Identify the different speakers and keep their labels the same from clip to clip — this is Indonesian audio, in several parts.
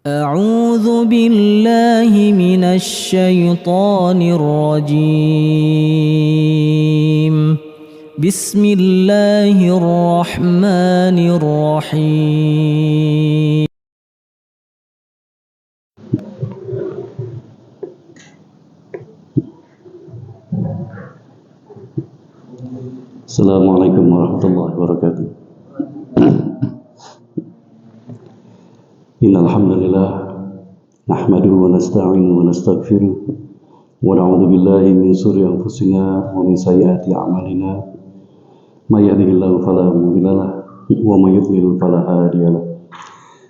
Speaker 1: أعوذ بالله من الشيطان الرجيم. بسم الله الرحمن الرحيم.
Speaker 2: Assalamualaikum warahmatullahi wabarakatuh. Innal hamdalillah nahmaduhu wa nasta'inuhu wa nastaghfiruh wa na'udzu billahi min shururi anfusina wa min sayyiati a'malina. May yahdihillahu fala mudilla lahu wa may yudlil fala hadiya lahu.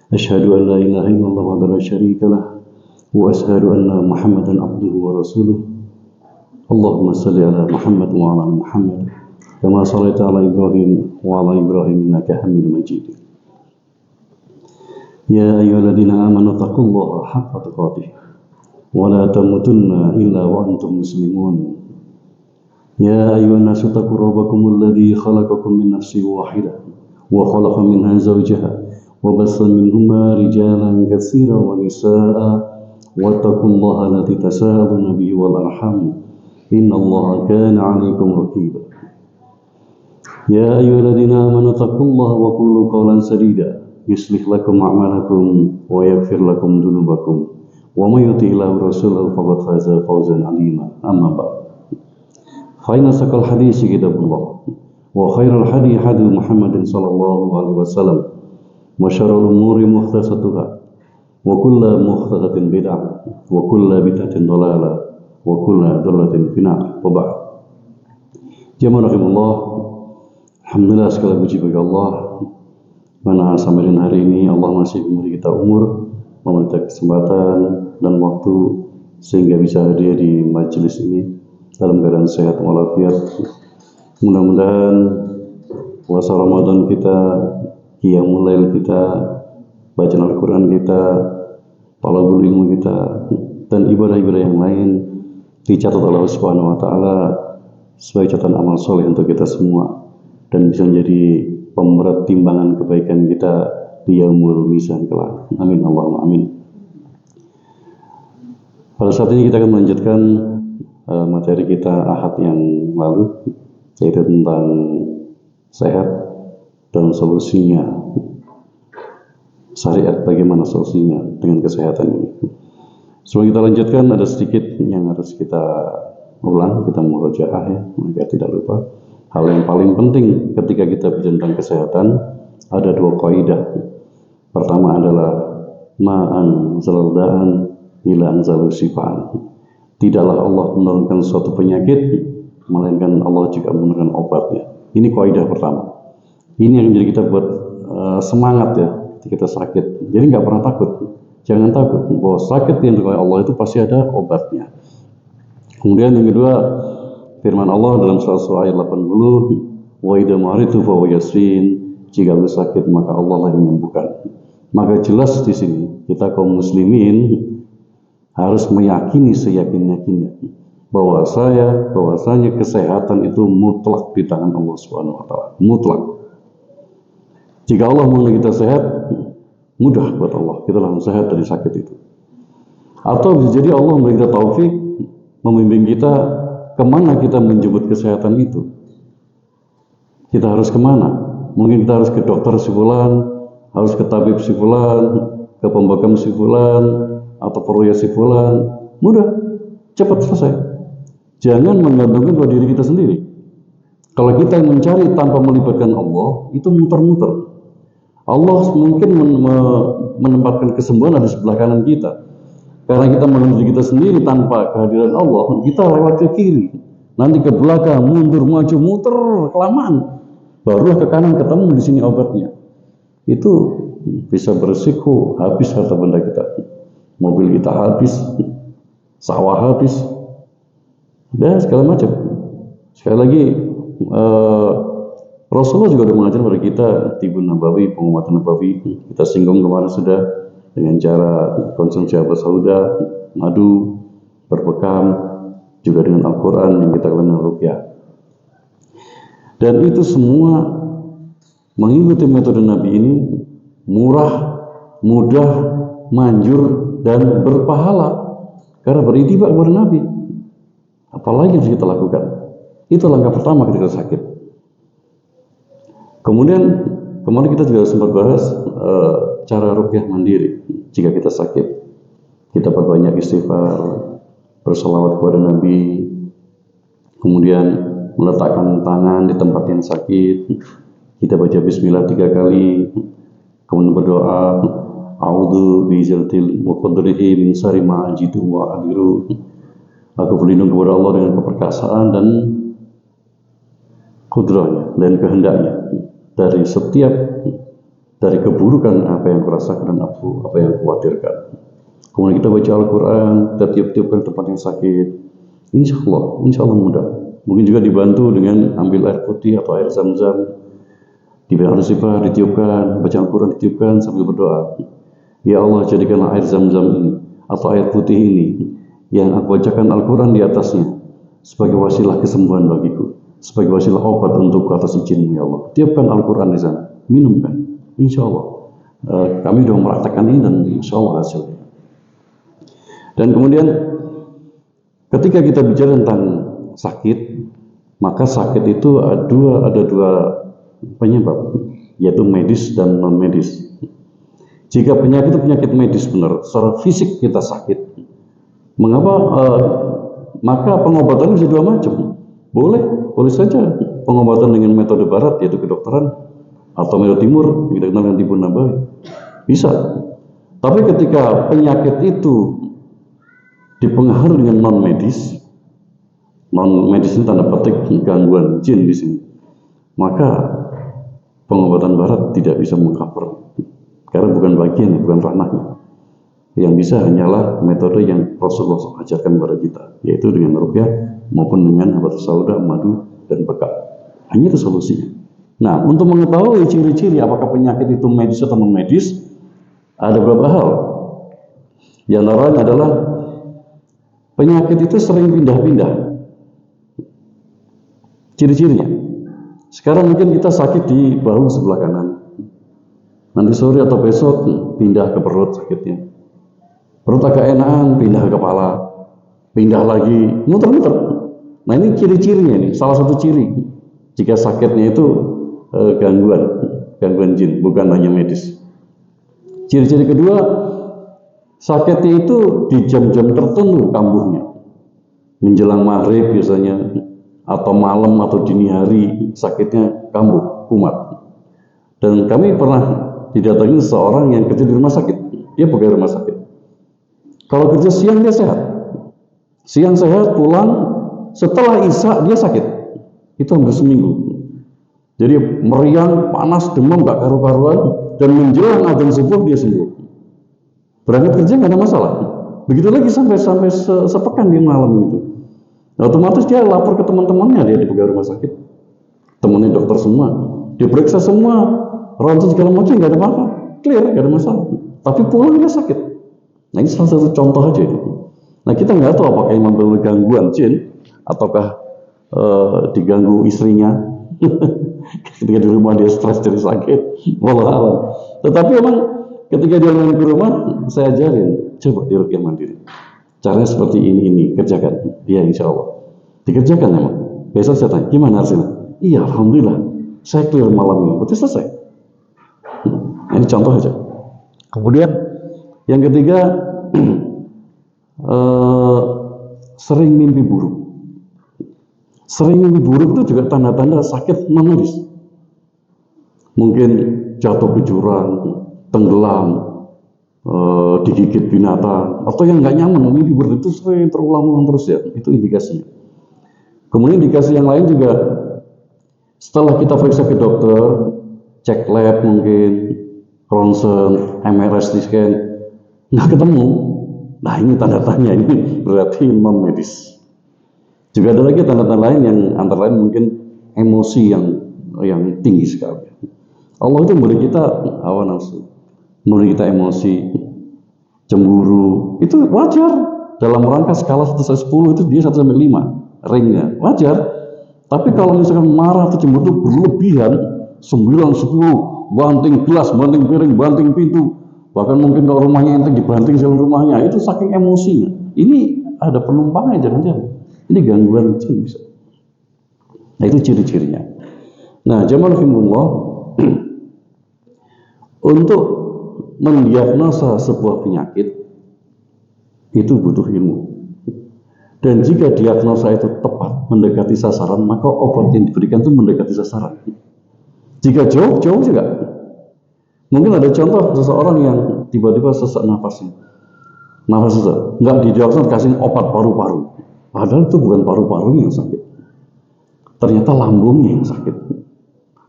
Speaker 2: Asyhadu an la ilaha illallah wahdahu la syarika lahu wa asyhadu anna Muhammadan abduhu wa rasuluh. Allahumma shalli ala Muhammad wa ala ali Muhammad kama shallaita ala Ibrahim wa ala Ibrahim innaka Hamidum Majid. Ya ayyuhalladzina amanu taqullaha haqqa tuqatih wa la tamutunna illa wa antum muslimun. Ya ayyuhan nasu taqu rabbakumul ladzi khalaqakum min nafsin wahidah wa khalaqa minha zawjaha wa bassa minhuma rijalan katsiran wa nisaa'a wattaqullaha allati tasaaluna bihi wal arham innallaha kana 'alaykum raqiba. Ya ayyuhalladzina amanu taqullaha wa qulu qawlan sadida yuslih lakum a'malakum wa yaghfir lakum dhunubakum wa may yuti'illahu rasulahu faqad faza fawzan 'azima. Amma ba'd. Fa inna asaqal haditsi kitabullah wa khairal hadi hadi Muhammadin sallallahu alaihi wasallam wa syarrul umuri muhdatsatuha wa kullu muhdatsatin bid'ah wa kullu bid'atin dhalalah wa kullu dhalalatin finnar. Wa ba'd. Jamaah rahimahullah, alhamdulillah segala puji bagi Allah mana sampai dengan hari ini Allah masih memberi kita umur, memberi kita kesempatan dan waktu sehingga bisa hadir di majelis ini dalam keadaan sehat walafiat. Mudah-mudahan puasa Ramadan kita, qiyamul lail kita, bacaan Al-Quran kita, talabul ilmu kita, dan ibadah-ibadah yang lain dicatat oleh Allah Subhanahu wa Ta'ala sebagai catatan amal soleh untuk kita semua dan bisa menjadi pemberat timbangan kebaikan kita di yaumul mizan kelak. Amin Allahumma amin. Pada saat ini kita akan melanjutkan materi kita Ahad yang lalu, yaitu tentang sehat dan solusinya. Syariat bagaimana solusinya dengan kesehatan ini. Sebelum kita lanjutkan, ada sedikit yang harus kita ulang, kita murojaah ya, agar tidak lupa. Hal yang paling penting ketika kita bicara tentang kesehatan ada dua kaidah. Pertama adalah ma'an zaldaan ila anzalu sifaan. Tidaklah Allah menurunkan suatu penyakit, melainkan Allah juga menurunkan obatnya. Ini kaidah pertama. Ini yang menjadi kita buat semangat ya ketika kita sakit. Jadi nggak pernah takut. Jangan takut bahwa sakit yang oleh Allah itu pasti ada obatnya. Kemudian yang kedua, firman Allah dalam surah ayat 80, wa idza maritu fa huwa yashfin, jika lu sakit maka Allah lah yang menyembuhkan. Maka jelas di sini kita kaum muslimin harus meyakini seyakin-yakinnya bahwasanya kesehatan itu mutlak di tangan Allah Subhanahu wa Ta'ala, mutlak. Jika Allah mau kita sehat, mudah buat Allah, kita langsung sehat dari sakit itu. Atau bisa jadi Allah memberi kita taufik, membimbing kita kemana kita menjemput kesehatan itu. Kita harus kemana? Mungkin kita harus ke dokter si fulan, harus ke tabib si fulan, ke pembekam si fulan, atau peruya si fulan. Mudah, cepat selesai. Jangan menggantungkan pada diri kita sendiri. Kalau kita mencari tanpa melibatkan Allah, itu muter-muter. Allah mungkin menempatkan kesembuhan di sebelah kanan kita. Karena kita menuju kita sendiri tanpa kehadiran Allah, kita lewat ke kiri, nanti ke belakang, mundur, maju, muter, kelamaan, barulah ke kanan ketemu di sini obatnya. Itu bisa berisiko habis harta benda kita, mobil kita habis, sawah habis, dan segala macam. Sekali lagi, Rasulullah juga sudah mengajar kepada kita tibun nabawi, pengobatan nabawi. Kita singgung kemarin sudah, dengan cara konsumsi habat sauda, madu, berbekam, juga dengan Al-Quran yang kita kenal ruqyah. Dan itu semua mengikuti metode Nabi ini murah, mudah, manjur dan berpahala karena beritiba kepada Nabi. Apalagi yang harus kita lakukan? Itu langkah pertama ketika sakit. Kemudian kemarin kita juga sempat bahas cara ruqyah mandiri jika kita sakit. Kita perbanyak istighfar, berselawat kepada Nabi, kemudian meletakkan tangan di tempat yang sakit. Kita baca bismillah 3 kali, kemudian berdoa, a'udzu bi'izatil muqaddarihi min syarri ma ajidu wa adiru. Aku berlindung kepada Allah dengan keperkasaan dan kudrahnya dan kehendaknya dari keburukan apa yang kurasakan dan apa yang khawatirkan. Kemudian kita baca Al-Quran, kita tiup-tiupkan tempat yang sakit. Insya Allah mudah. Mungkin juga dibantu dengan ambil air putih atau air zam-zam, diberi sifat, ditiupkan, baca Al-Quran, ditiupkan sambil berdoa. Ya Allah, jadikanlah air zam-zam ini atau air putih ini yang aku bacakan Al-Quran di atasnya sebagai wasilah kesembuhan bagiku, sebagai wasilah obat untuk atas izin-Mu ya Allah. Tiupkan Al-Quran di sana, minumkan, insya Allah. Kami sudah mempraktekkan ini dan insya Allah hasilnya. Dan kemudian ketika kita bicara tentang sakit, maka sakit itu ada dua penyebab, yaitu medis dan non medis. Jika penyakit itu penyakit medis benar, secara fisik kita sakit, mengapa? Maka pengobatan bisa dua macam. Boleh saja pengobatan dengan metode barat, yaitu kedokteran, atau metode timur, kita kenal dengan timbun nabawi, bisa. Tapi ketika penyakit itu dipengaruhi dengan non medis ini tanda petik gangguan jin di sini, maka pengobatan barat tidak bisa mengcover karena bukan bagian, bukan ranahnya. Yang bisa hanyalah metode yang Rasulullah ajarkan kepada kita, yaitu dengan ruqyah maupun dengan habatus sauda, madu dan bekak. Hanya itu solusinya. Nah, untuk mengetahui ciri-ciri apakah penyakit itu medis atau non medis, ada beberapa hal. Yang antaranya adalah penyakit itu sering pindah-pindah. Ciri-cirinya, sekarang mungkin kita sakit di bahu sebelah kanan, nanti sore atau besok pindah ke perut sakitnya. Perut agak enakan, pindah ke kepala, pindah lagi, muter-muter. Nah ini ciri-cirinya nih, salah satu ciri jika sakitnya itu gangguan jin, bukan hanya medis. Ciri-ciri kedua, sakitnya itu di jam-jam tertentu kambuhnya, menjelang maghrib biasanya, atau malam atau dini hari sakitnya kambuh, kumat. Dan kami pernah didatangi seorang yang kerja di rumah sakit, dia pegawai rumah sakit. Kalau kerja siang dia sehat, siang sehat, pulang setelah isya dia sakit, itu hampir seminggu. Jadi meriang, panas, demam, gak karu-karuan, dan menjelang adzan subuh dia sembuh. Berangkat kerja nggak ada masalah. Begitu lagi sampai sepekan di malam itu. Nah, otomatis dia lapor ke teman-temannya, dia di pegawai rumah sakit, temannya dokter semua, diperiksa semua, ronsen segala macam nggak ada apa-apa, clear, nggak ada masalah. Tapi pulang dia sakit. Nah ini salah satu contoh aja itu. Nah kita nggak tahu apakah yang memiliki gangguan jin ataukah diganggu istrinya ketika di rumah dia stres jadi sakit, wallahualam. Tetapi emang ketika dia main ke rumah, saya ajarin, coba di ruqyah mandiri. Caranya seperti ini, kerjakan. Iya insya Allah. Dikerjakan emang. Besok saya tanya, gimana hasilnya? Iya alhamdulillah, saya clear malam ini. Berarti selesai. Nah, ini contoh aja. Kemudian yang ketiga, sering mimpi buruk. Sering mimpi buruk itu juga tanda-tanda sakit non medis. Mungkin jatuh ke jurang, tenggelam, digigit binatang, atau yang nggak nyaman, mimpi buruk itu sering terulang-ulang terus ya, itu indikasinya. Kemudian indikasi yang lain juga, setelah kita periksa ke dokter, cek lab mungkin, ronsen, MRI scan, nggak ketemu. Nah ini tanda tanya, ini berarti non medis. Juga ada lagi tanda-tanda lain yang antara lain mungkin emosi yang tinggi sekali. Allah itu memberi kita hawa nafsu, memberi kita emosi, cemburu, itu wajar. Dalam rangka skala 1/10 itu dia 1/5 ringnya, wajar. Tapi kalau misalkan marah atau cemburu itu berlebihan, 9, 10, banting gelas, banting piring, banting pintu, Bahkan mungkin kalau rumahnya ente dibanting jalan rumahnya, itu saking emosinya. Ini ada penumpangnya jangan-jangan. Ini gangguan jin bisa. Nah itu ciri-cirinya. Nah jamaah rahimahullah, untuk mendiagnosa sebuah penyakit itu butuh ilmu. Dan jika diagnosa itu tepat, mendekati sasaran, maka obat yang diberikan itu mendekati sasaran. Jika jauh juga. Mungkin ada contoh seseorang yang tiba-tiba sesak nafasnya. Nafas sesak, nggak didiagnosa kasih obat paru-paru. Padahal itu bukan paru-parunya yang sakit. Ternyata lambungnya yang sakit.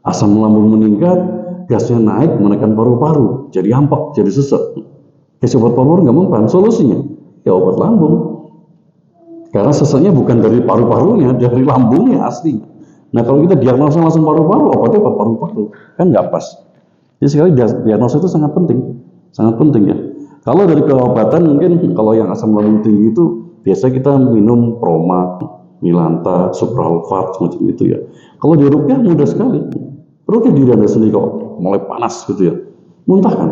Speaker 2: Asam lambung meningkat, gasnya naik menekan paru-paru, jadi ampak, jadi sesak. Kasih obat paru-paru nggak mempan, solusinya ya obat lambung. Karena sesaknya bukan dari paru-parunya, dari lambungnya asli. Nah kalau kita diagnosa langsung paru-paru, obatnya obat paru-paru, kan nggak pas. Jadi sekali diagnosa itu sangat penting ya. Kalau dari keobatan mungkin kalau yang asam lambung tinggi itu biasa kita minum Proma, Milanta, Supralfat semacam itu ya. Kalau di ruqyah mudah sekali. Ruqyah diri Anda sendiri kok mulai panas gitu ya. Muntahkan.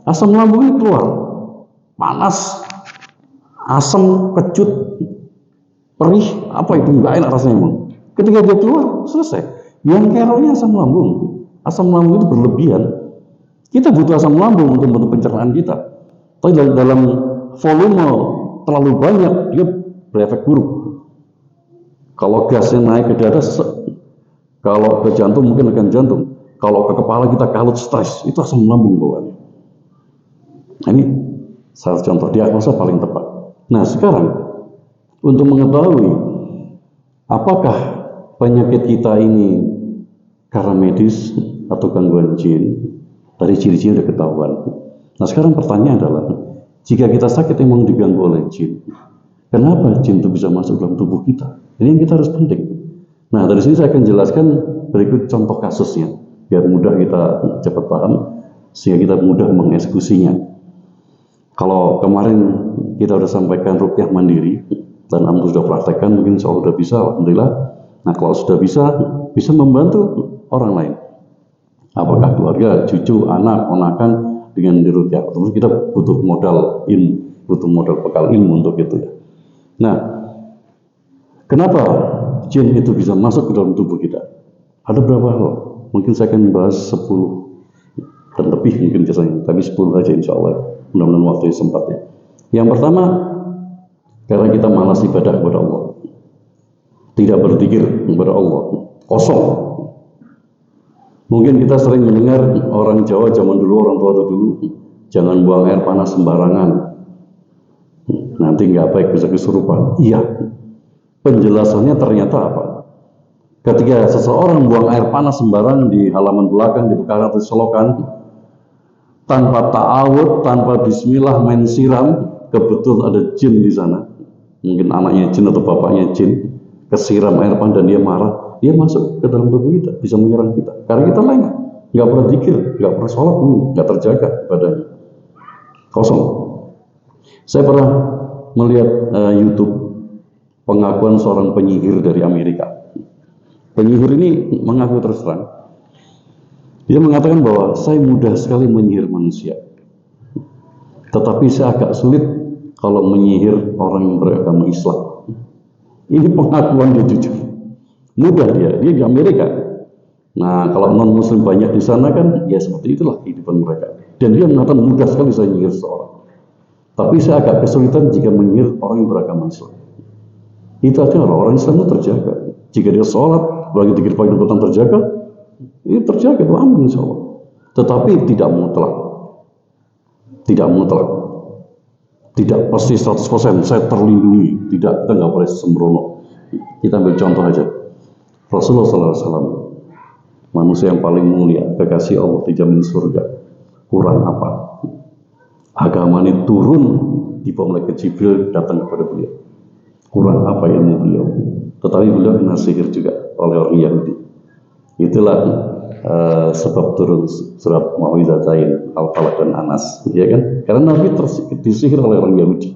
Speaker 2: Asam lambungnya keluar. Panas, asam, kecut, perih, apa itu enggak enak rasanya emang. Ketika dia keluar, selesai. Yang keroknya asam lambung. Asam lambung itu berlebihan. Kita butuh asam lambung untuk bentuk pencernaan kita. Tapi dalam volume terlalu banyak, dia berefek buruk. Kalau gasnya naik ke dada, kalau ke jantung mungkin akan jantung. Kalau ke kepala kita kalut stres, itu asam lambung bawaannya. Nah, ini salah contoh diagnosa paling tepat. Nah sekarang untuk mengetahui apakah penyakit kita ini karena medis atau gangguan jin, dari ciri-ciri udah ketahuan. Nah sekarang pertanyaan adalah, jika kita sakit memang diganggu oleh jin, kenapa jin itu bisa masuk dalam tubuh kita? Ini yang kita harus penting. Nah dari sini saya akan jelaskan berikut contoh kasusnya, biar mudah kita cepat paham, sehingga kita mudah mengeksekusinya. Kalau kemarin kita sudah sampaikan ruqyah mandiri, dan Anda sudah praktekkan, mungkin insya Allah sudah bisa, alhamdulillah. Nah kalau sudah bisa membantu orang lain. Apakah keluarga, cucu, anak, ponakan dengan diruqyah. Terus kita butuh modal ilmu, butuh modal bekal ilmu untuk itu ya. Nah, kenapa jin itu bisa masuk ke dalam tubuh kita? Ada beberapa hal. Mungkin saya akan bahas 10 dan lebih mungkin biasanya, tapi 10 aja insya Allah. Mudah-mudahan waktunya sempat ya. Yang pertama, karena kita malas ibadah kepada Allah, tidak berzikir kepada Allah, kosong. Mungkin kita sering mendengar orang Jawa zaman dulu, orang tua dulu, jangan buang air panas sembarangan, nanti nggak baik, bisa kesurupan. Iya, penjelasannya ternyata apa? Ketika seseorang buang air panas sembarangan di halaman belakang, di bekas atau selokan, tanpa ta'awud, tanpa bismillah main siram, kebetulan ada jin di sana. Mungkin anaknya jin atau bapaknya jin, kesiram air panas dan dia marah, dia masuk ke dalam tubuh kita, bisa menyerang kita. Karena kita lengah, nggak pernah zikir, nggak pernah sholat, nggak terjaga badannya, kosong. Saya pernah melihat YouTube pengakuan seorang penyihir dari Amerika. Penyihir ini mengaku terus terang. Dia mengatakan bahwa saya mudah sekali menyihir manusia, tetapi saya agak sulit kalau menyihir orang yang beragama Islam. Ini pengakuan dia jujur. Mudah dia di Amerika. Nah kalau non Muslim banyak di sana kan, ya seperti itulah kehidupan mereka. Dan dia mengatakan mudah sekali saya menyihir seorang, tapi saya agak kesulitan jika menyihir orang yang beragama Islam. Itu artinya orang Islam itu terjaga. Jika dia sholat, bagi dikir pagi dan petang terjaga, ini terjaga, itu aman insya Allah. Tetapi tidak mutlak, tidak pasti 100% saya terlindungi. Tidak, kita nggak boleh sembrono. Kita ambil contoh aja. Rasulullah SAW, manusia yang paling mulia, kekasih Allah, dijamin surga. Kurang apa? Agama ini turun di malaikat Jibril datang kepada beliau. Kurang apa ilmu beliau? Tetapi beliau kena sihir juga oleh orang Yahudi. Itulah sebab turun surat Mau'izatain, Al-Falaq dan Anas, ya kan? Karena Nabi disihir oleh orang Yahudi.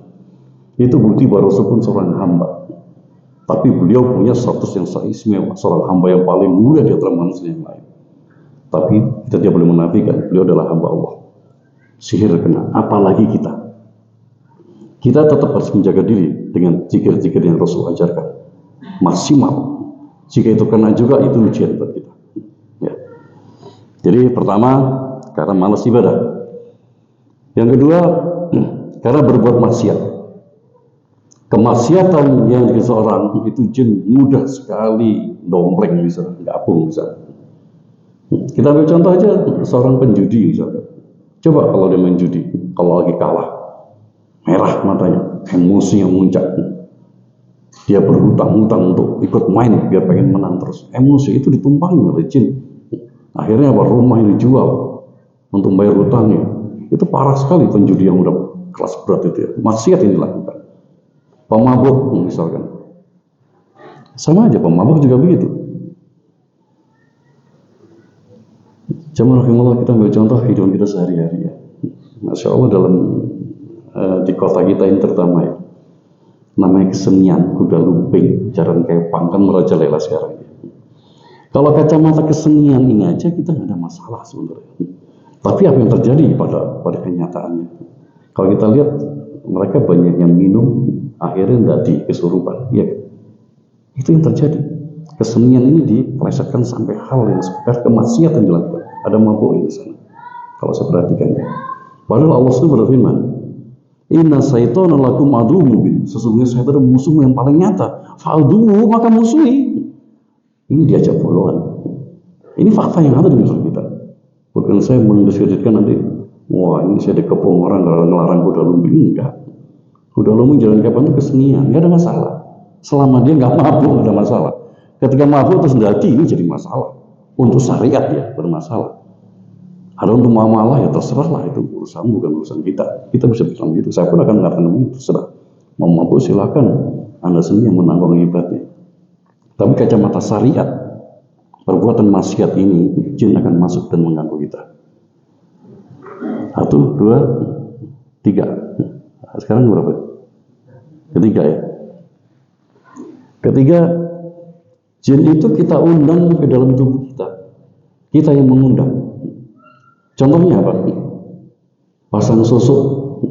Speaker 2: Itu bukti bahwa Rasul pun seorang hamba. Tapi beliau punya status yang istimewa, seorang hamba yang paling mulia di antara manusia yang lain. Tapi kita tidak boleh menafikan, beliau adalah hamba Allah. Sihir kena, apalagi kita. Kita tetap harus menjaga diri dengan zikir-zikir yang Rasul ajarkan. Maksimal. Jika itu kena juga, itu ujian buat kita. Ya. Jadi pertama, karena malas ibadah. Yang kedua, karena berbuat maksiat. Kemaksiatan yang di seorang itu jin mudah sekali dompleng misalnya, gabung misalnya. Kita ambil contoh aja seorang penjudi misalnya. Coba kalau dia main judi, kalau lagi kalah, merah matanya, emosi yang muncak. Dia berhutang-hutang untuk ikut main biar pengen menang terus. Emosi itu ditumpangi oleh jin. Akhirnya apa? Rumah yang dijual untuk bayar hutangnya. Itu parah sekali penjudi yang udah kelas berat itu ya. Maksiat yang dilakukan. Pemabuk misalkan. Sama aja pemabuk juga begitu. Jamaah rahimahullah, kita ambil contoh kehidupan kita sehari-hari ya. Masya Allah dalam di kota kita ini terutama ya. Namanya kesenian, kuda lumping, jaran kepang kan merajalela sekarang ya. Kalau kacamata kesenian ini aja kita nggak ada masalah sebenarnya. Tapi apa yang terjadi pada kenyataannya? Kalau kita lihat mereka banyak yang minum, akhirnya jadi kesurupan. Ya, itu yang terjadi. Kesenian ini dipelesetkan sampai hal yang sekedar kemaksiatan dilakukan. Ada mabuk di sana. Kalau saya perhatikan ya. Padahal Allah SWT berfirman, Inna syaitana lakum aduwwun mubin. Sesungguhnya syaitan adalah musuh yang paling nyata. Fa'aduhu, maka musuhi. Ini diajak followan. Ini fakta yang ada di masyarakat kita. Bukan saya mendiskreditkan nanti, wah ini saya dikepung orang karena ngelarang kuda lumping. Enggak. Kuda lumping jalan kapan itu kesenian, nggak ada masalah. Selama dia nggak mabuk nggak ada masalah. Ketika mabuk terus dati ini jadi masalah. Untuk syariat ya bermasalah. Ada untuk muamalah ya terserahlah, itu urusan bukan urusan kita. Kita bisa bilang begitu. Saya pun akan mengatakan begitu. Terserah. Mau mabuk silakan. Anda sendiri yang menanggung akibatnya. Tapi kacamata syariat, perbuatan maksiat ini, jin akan masuk dan mengganggu kita. 1, 2, 3. Sekarang berapa? Ketiga ya. Ketiga, jin itu kita undang ke dalam tubuh kita. Kita yang mengundang. Contohnya apa? Pasang sosok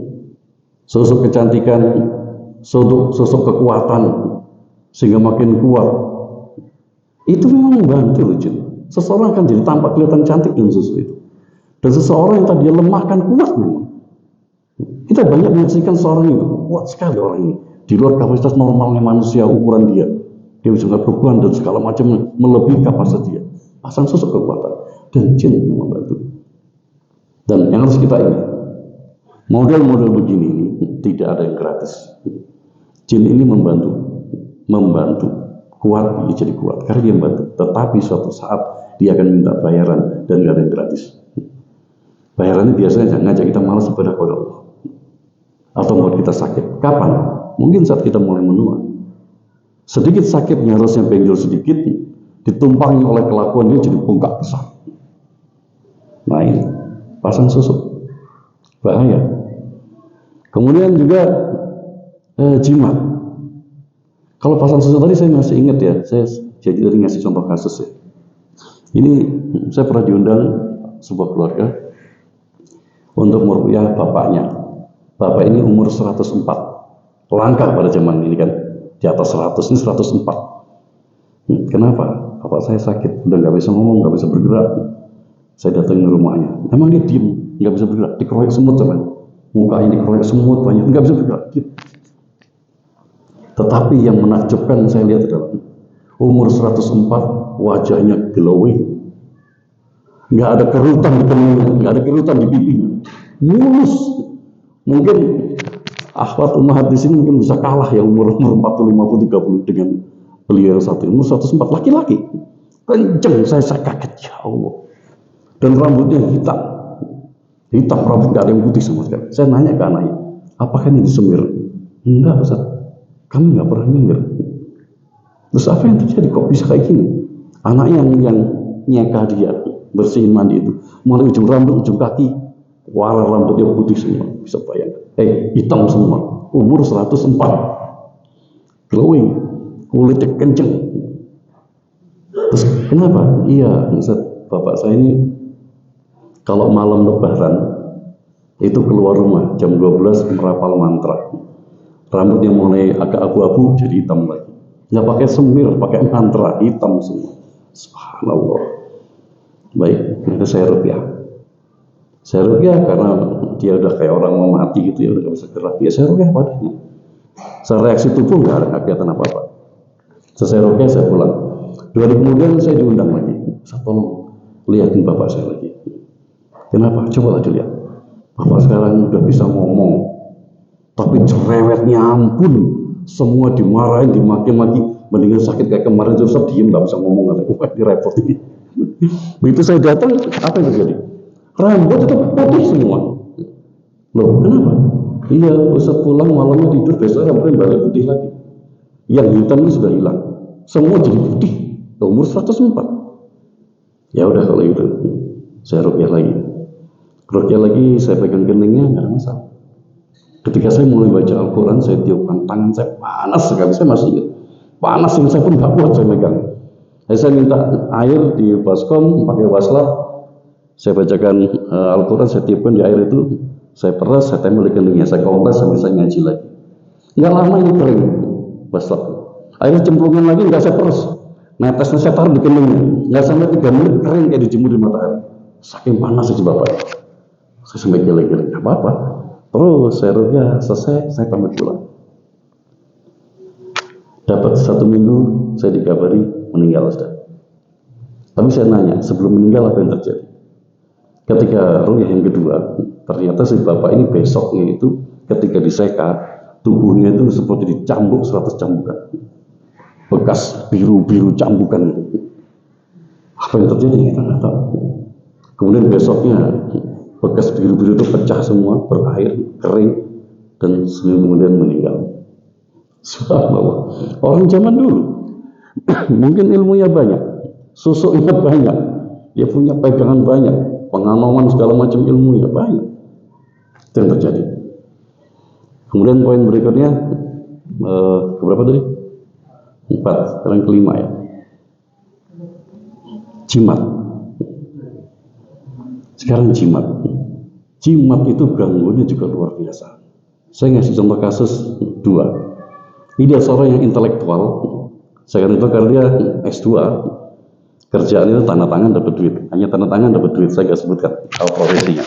Speaker 2: kecantikan, sosok kekuatan, sehingga makin kuat. Itu memang membantu loh jin. Seseorang akan jadi tampak kelihatan cantik dengan sosok itu. Dan seseorang yang tadi lemah kan kuat memang. Kita banyak menyaksikan seorang itu kuat sekali orang ini. Di luar kapasitas normalnya manusia, ukuran dia. Dia bisa berbeban dan segala macam melebihi kapasitas dia. Pasang sosok kekuatan. Dan jin yang membantu. Dan yang harus kita ingat, model-model begini ini tidak ada yang gratis. Jin ini membantu kuat, dia jadi kuat karena dia membantu. Tetapi suatu saat dia akan minta bayaran dan tidak ada yang gratis. Bayarannya biasanya ngajak kita malas ibadah kepada Allah atau membuat kita sakit. Kapan? Mungkin saat kita mulai menua. Sedikit sakitnya harusnya benjol sedikit, ditumpangi oleh kelakuan dia jadi bengkak besar. Nah ini pasang susuk, bahaya. Kemudian juga jimat. Kalau pasang susuk tadi saya masih ingat ya, saya jadi tadi ngasih contoh kasus ya. Ini saya pernah diundang sebuah keluarga untuk meruqyah bapaknya. Bapak ini umur 104, langka pada zaman ini kan, di atas 100, ini 104. Kenapa? Bapak saya sakit, udah nggak bisa ngomong, nggak bisa bergerak. Saya datang ke rumahnya, emang dia diem, nggak bisa bergerak, dikeroyok semut cuman, mukanya dikeroyok semut banyak, nggak bisa bergerak. Diem. Tetapi yang menakjubkan saya lihat adalah umur 104, wajahnya glowing, nggak ada kerutan di telinga, nggak ada kerutan di pipinya, mulus. Mungkin akhwat ummahat di sini mungkin bisa kalah ya umur 40, 50, 30 dengan beliau satu umur 104, laki-laki, kenceng. Saya kaget, ya Allah. Dan rambutnya hitam rambut, nggak ada yang putih sama sekali. Saya nanya ke anaknya, apakah ini disemir? Enggak Ustaz, kami nggak pernah nyemir. Terus apa yang terjadi, kok bisa kayak gini? Anak yang nyeka dia bersihin mandi itu, mulai ujung rambut, ujung kaki, warna rambutnya putih semua, bisa bayangkan. Hitam semua, umur 104, glowing, kulitnya kenceng. Terus kenapa? Iya Ustaz, bapak saya ini kalau malam lebaran itu keluar rumah jam 12 merapal mantra. Rambutnya mulai agak abu-abu jadi hitam lagi. Nggak pakai semir, pakai mantra, hitam semua. Subhanallah. Baik, itu saya ruqyah. Saya ruqyah karena dia udah kayak orang mau mati gitu ya, udah gak bisa gerak. Ya saya ruqyah padanya. Reaksi tubuh nggak kelihatan apa-apa. Selesai ruqyah saya pulang. 2 hari kemudian saya diundang lagi. Saya tolong lihatin bapak saya lagi. Kenapa? Coba lah dilihat. Bapak sekarang udah bisa ngomong, tapi cerewetnya ampun, semua dimarahin, dimaki-maki. Mendingan sakit kayak kemarin terus diem, nggak bisa ngomong. Wah ini repot ini. Begitu saya datang, apa yang terjadi? Rambut itu putih semua. Loh, kenapa? Iya, Ustaz pulang malamnya tidur, besok rambutnya balik putih lagi. Yang hitam itu sudah hilang. Semua jadi putih. Umur 104. Ya udah kalau itu, saya ruqyah lagi. Ruqyah lagi, saya pegang keningnya, nggak ada masalah. Ketika saya mulai baca Al-Quran, saya tiupkan tangan saya panas sekali. Saya masih ingat. Panas yang saya pun nggak kuat saya megang. Saya minta air di baskom, pakai waslap. Saya bacakan Al-Quran, saya tiupkan di air itu. Saya peras, saya tempel di keningnya. Saya kompres sampai saya ngaji lagi. Nggak lama ini kering waslap. Akhirnya cemplungan lagi, nggak saya peras. Netesnya saya taruh di keningnya. Nggak sampai 3 menit kering kayak dijemur di matahari. Saking panas sih bapak. Saya sampai geleng-geleng. Nggak apa-apa. Terus saya ruqyah selesai, saya pamit pulang. Dapat 1 minggu, saya dikabari meninggal sudah. Tapi saya nanya, sebelum meninggal apa yang terjadi? Ketika ruqyah yang kedua, ternyata si bapak ini besoknya itu ketika diseka, tubuhnya itu seperti dicambuk 100 cambukan. Bekas biru-biru cambukan itu. Apa yang terjadi? Kita nggak tahu. Kemudian besoknya bekas biru-biru itu pecah semua, berair, kering, dan kemudian meninggal. Subhanallah. Orang zaman dulu mungkin ilmunya banyak, susuknya banyak, dia punya pegangan banyak, pengalaman segala macam ilmunya banyak. Itu yang terjadi. Kemudian poin berikutnya, keberapa tadi? 4, sekarang kelima ya. Jimat. Sekarang jimat. Jimat itu gangguannya juga luar biasa. Saya ngasih contoh kasus 2. Ini dia seorang yang intelektual. Sekarang itu karena dia S2, kerjaan itu tanda tangan dapat duit. Hanya tanda tangan dapat duit, saya nggak sebutkan profesinya.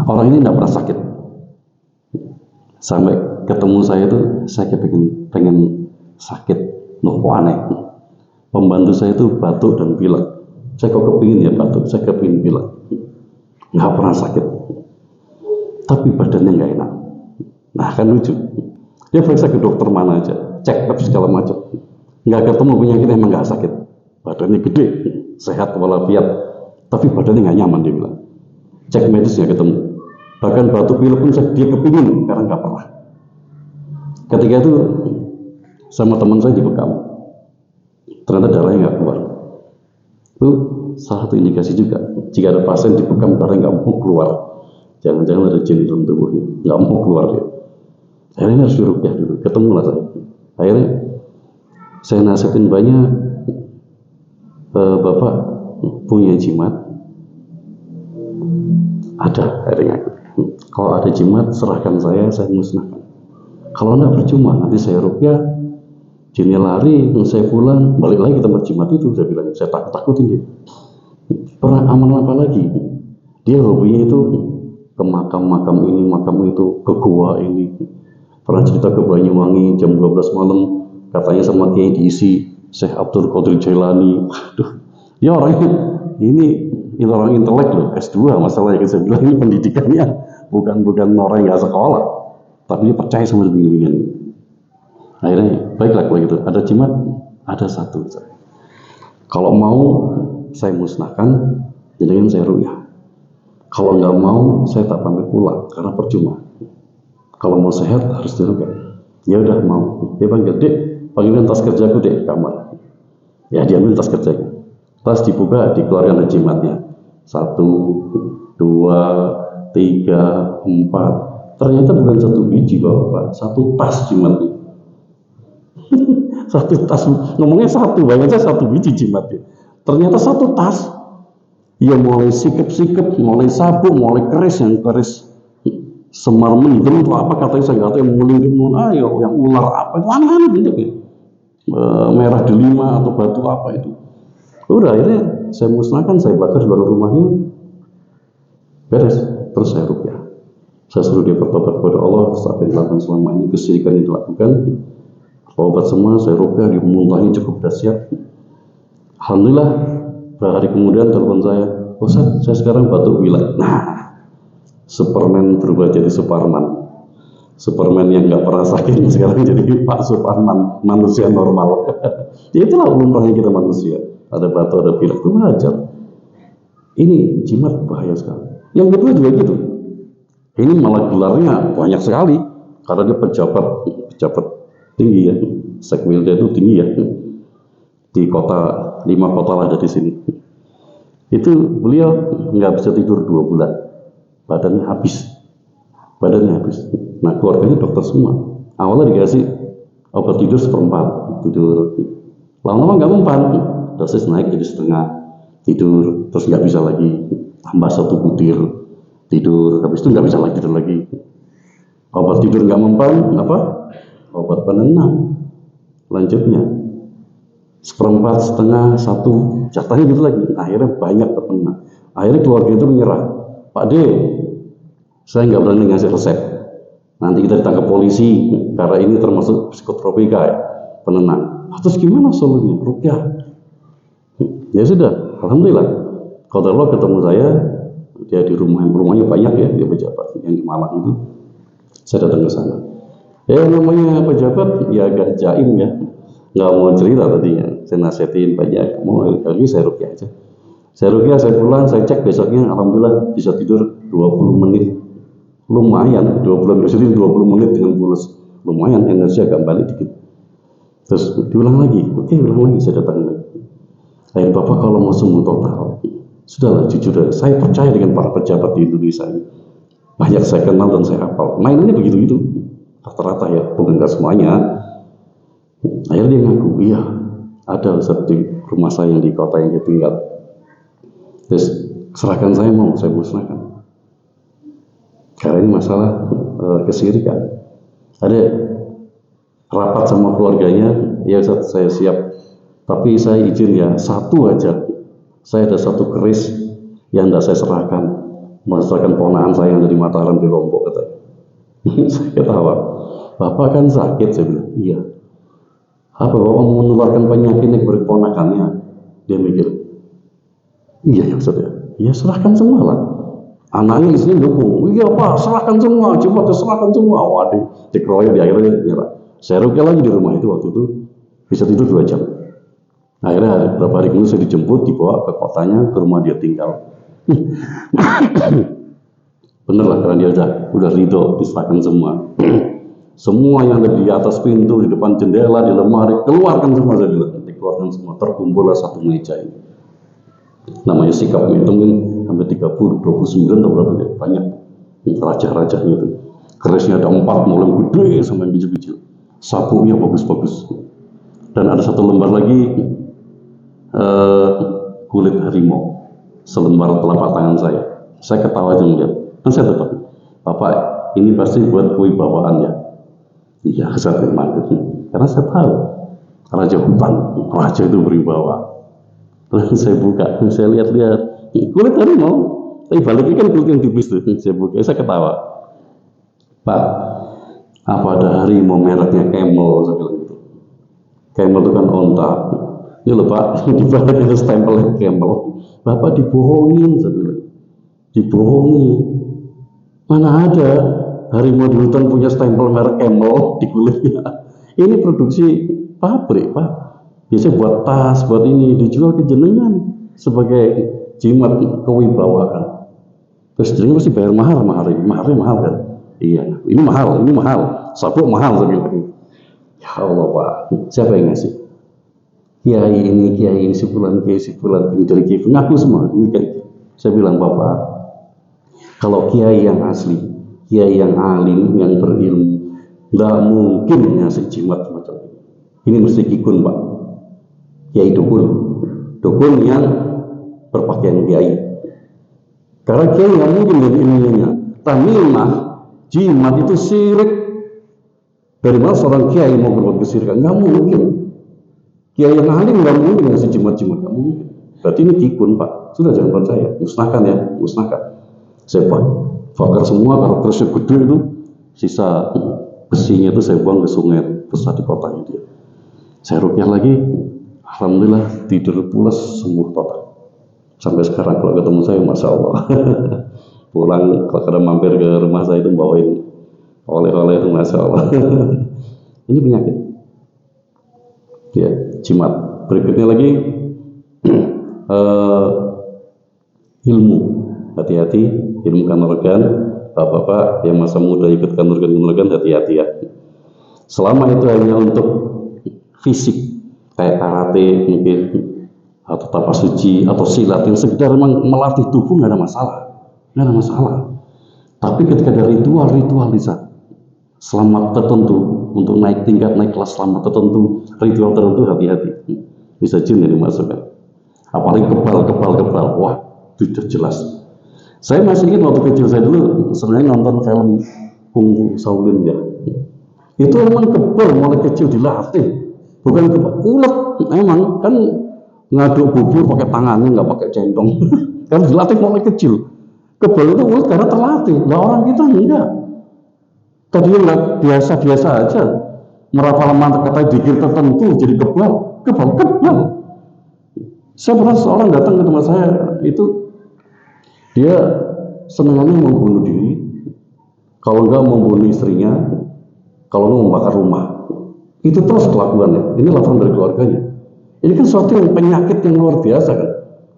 Speaker 2: Orang ini tidak pernah sakit. Sampai ketemu saya itu, saya pengen sakit. Loh, kok aneh. Pembantu saya itu batuk dan pilek. Saya kok kepingin ya batuk, saya kepingin pilek. Nggak pernah sakit. Tapi badannya nggak enak. Nah kan lucu. Dia periksa ke dokter mana aja, cek up segala macam. Nggak ketemu penyakit, emang nggak sakit. Badannya gede, sehat walafiat. Tapi badannya nggak nyaman, dia bilang. Cek medis nggak ketemu. Bahkan batuk pilek pun dia kepingin karena nggak pernah. Ketika itu sama teman saya dibekam, ternyata darahnya nggak keluar. Itu salah satu indikasi juga. Jika ada pasien dibekam darahnya nggak mau keluar, jangan-jangan ada jin dalam tubuhnya, nggak mau keluar dia. Akhirnya harus diruqyah dulu. Ketemulah saya. Akhirnya saya nasihatin banyak, bapak punya jimat, ada akhirnya. Kalau ada jimat, serahkan saya musnahkan. Kalau enggak percuma, nanti saya ruqyah, jinnya lari, saya pulang, balik lagi ke tempat jimat itu. Saya bilang, saya takut-takutin dia. Pernah aman apa lagi? Dia hobinya itu ke makam-makam ini, makam itu, ke gua ini. Pernah cerita ke Banyuwangi jam 12 malam, katanya sama kiai diisi Syekh Abdul Qadir Jailani. Waduh, dia orangnya ini orang intelek loh, S2 masalahnya. Saya bilang ini pendidikannya bukan orang yang nggak sekolah, tapi dia percaya sama begini-begini. Akhirnya baiklah kalau gitu, ada jimat, ada satu. Kalau mau saya musnahkan, jadikan saya ruqyah. Kalau nggak mau, saya tak pamit pulang karena percuma. Kalau mau sehat harus diruqyah. Ya udah mau, dia panggil, Dek, panggilin tas kerjaku dek ke kamar. Ya diambil tas kerjanya. Pas dibuka, dikeluarkan jimatnya. 1, 2, 3, 4. Ternyata bukan 1 biji Bapak, 1 tas jimatnya. 1 tas, ngomongnya 1, bayangnya 1 biji jimatnya. Ternyata 1 tas. Ya mulai sikap-sikap, mulai sabuk, mulai keris, yang keris semar mendem atau apa katanya, saya nggak tahu, yang melingkar, yang ular apa itu, aneh-aneh bentuknya, merah delima atau batu apa itu. Udah akhirnya saya musnahkan, saya bakar di luar rumahnya, beres. Terus saya ruqyah, saya suruh dia bertobat kepada Allah. Apa yang dilakukan selama ini, kesyirikan yang dilakukan, bertobat semua. Saya ruqyah, di muntahnya cukup dahsyat. Alhamdulillah, beberapa hari kemudian telepon saya, Ustaz, saya sekarang batuk pilek. Nah, Superman berubah jadi Superman. Superman yang nggak pernah sakit sekarang jadi Pak Superman, manusia normal. Ya itulah umumnya kita manusia. Ada batuk, ada pilek, itu wajar. Ini jimat bahaya sekali. Yang kedua juga gitu. Ini malah gelarnya banyak sekali karena dia pejabat tinggi ya. Sekwilnya itu tinggi ya. Di kota, 5 kota lah ada di sini. Itu beliau nggak bisa tidur 2 bulan. Badannya habis. Nah, keluarganya dokter semua. Awalnya dikasih obat tidur 1/4, tidur. Lama-lama nggak mempan, dosis naik jadi setengah, tidur, terus nggak bisa lagi, tambah 1 butir, tidur, habis itu nggak bisa lagi tidur lagi. Obat tidur nggak mempan, apa? Obat penenang. Lanjutnya 1/4, setengah, 1, jatahnya gitu lagi. Akhirnya banyak penenang. Akhirnya keluarga itu menyerah. Pak D, saya nggak berani ngasih resep. Nanti kita ditangkap polisi karena ini termasuk psikotropika ya, penenang. Terus gimana solusinya? Ruqyah. Ya sudah, alhamdulillah. Qadarullah ketemu saya, dia di rumahnya banyak ya, dia pejabat yang di Malang itu. Saya datang ke sana. Ya namanya pejabat ya agak jaim ya, nggak mau cerita tadinya. Saya nasihatin banyak, mau lagi saya ruqyah aja. Saya ruqyah, saya pulang, saya cek besoknya, alhamdulillah bisa tidur 20 menit. Lumayan, 20 menit dengan pulas. Lumayan, energi agak balik dikit. Terus diulang lagi, oke, ulang lagi, saya datang lagi. Bapak kalau mau sembuh total, sudahlah jujur, saya percaya dengan para pejabat di Indonesia ini. Banyak saya kenal dan saya hafal. Mainannya begitu-gitu, rata-rata ya, bukan enggak semuanya. Akhirnya dia ngaku, iya, ada Ustaz di rumah saya yang di kota yang dia tinggal. Terus serahkan saya mau, saya musnahkan. Karena ini masalah kesyirikan. Ada rapat sama keluarganya, ya Ustaz, saya siap. Tapi saya izin ya, 1 aja. Saya ada 1 keris yang tidak saya serahkan. Serahkan ponakan saya yang dari Mataram di Lombok, katanya. Saya ketawa. Bapak kan sakit, saya bilang. Iya. Apa Bapak mau menularkan penyakit kepada ponakannya? Dia mikir. Iya ya Ustaz ya. Ya serahkan semua lah. Anaknya istrinya dukung. Iya Pak, serahkan semua. Coba serahkan semua. Waduh, dikeroyok, di akhirnya nyerah. Saya ruqyah lagi di rumah itu waktu itu. Bisa tidur 2 jam. Akhirnya beberapa hari kemudian saya dijemput, dibawa ke kotanya, ke rumah dia tinggal. Bener lah, karena dia udah ridho, diserahkan semua. Semua yang ada di atas pintu, di depan jendela, di lemari, keluarkan semua, saya bilang. Dikeluarkan semua, terkumpullah 1 meja ini. Namanya sikap itu sampai 30, 29 atau berapa ya, banyak raja-rajanya itu. Kerisnya ada 4, mulai gede sampai biji-biji. Sapunya bagus-bagus. Dan ada 1 lembar lagi kulit harimau, selembar telapak tangan saya. Saya ketawa aja melihat. Dan saya tetap, Bapak ini pasti buat kewibawaan ya. Iya, saya terima itu. Karena saya tahu raja hutan, raja itu berwibawa. Terus saya buka, saya lihat-lihat kulit harimau, tapi baliknya kan kulit yang tipis tuh. Saya buka, saya ketawa. Pak, apa ada harimau mereknya Camel? Saya bilang gitu. Camel itu kan onta. Ini loh Pak, di balik ada stempelnya Camel. Bapak dibohongin, saya bilang. Dibohongi. Mana ada harimau di hutan punya stempel merek Camel di kulitnya? Ini produksi pabrik Pak. Biasanya buat tas, buat ini, dijual ke jenengan sebagai jimat kewibawaan. Terus jenengan pasti bayar mahal ini. Mahalnya mahal kan? Iya, ini mahal. Sabuk mahal, saya bilang. Ya Allah Pak, siapa yang ngasih? kiai ini si fulan ini dari kiai ngaku semua ini kan. Saya bilang, Bapak, kalau kiai yang asli, kiai yang alim, yang berilmu, nggak mungkin ngasih jimat semacam ini. Ini mesti kikun, Pak. Kiai dukun yang berpakaian kiai. Karena kiai nggak mungkin dari ilmunya. Tamimah, jimat itu syirik. Dari mana seorang kiai mau berbuat kesirikan? Nggak mungkin. Kiai yang alim nggak mungkin ngasih jimat-jimat, nggak mungkin. Berarti ini kikun, Pak. Sudah, jangan percaya. Musnahkan ya, musnahkan. Saya bakar semua, kalau terusnya gede itu, sisa besinya itu saya buang ke sungai besar di kotanya dia. Saya rukyah lagi, alhamdulillah tidur pulas sembuh total. Sampai sekarang kalau ketemu saya, masya Allah. Pulang kalau kadang mampir ke rumah saya itu bawain oleh-oleh itu, masya Allah. Ini penyakit. Ya, jimat. Berikutnya lagi ilmu. Hati-hati, ilmu kanuragan. Bapak-bapak yang masa muda ikut kanuragan, hati-hati ya. Selama itu hanya untuk fisik, kayak karate mungkin, atau tapas suci, atau silat yang sekedar memang melatih tubuh, nggak ada masalah. Tapi ketika ada ritual di sana, selamat tertentu, untuk naik tingkat, naik kelas selamat tertentu, ritual tertentu, hati-hati. Bisa jin yang dimasukkan. Apalagi kebal, wah, itu jelas. Saya masih ingat waktu kecil saya dulu sebenarnya nonton film Kung Fu Shaolin ya. Itu memang kebal mulai kecil dilatih. Bukan kebal, ulet memang kan ngaduk bubur pakai tangannya, nggak pakai centong. Kan dilatih mulai kecil. Kebal itu ulet karena terlatih. Lah orang kita enggak. Tadinya biasa-biasa aja. Merapal kata dikir tertentu jadi kebal. Saya pernah seorang datang ke tempat saya itu, dia senangannya membunuh diri, kalau enggak membunuh istrinya, kalau enggak membakar rumah. Itu terus kelakuannya. Ini laporan dari keluarganya. Ini kan suatu yang penyakit yang luar biasa kan.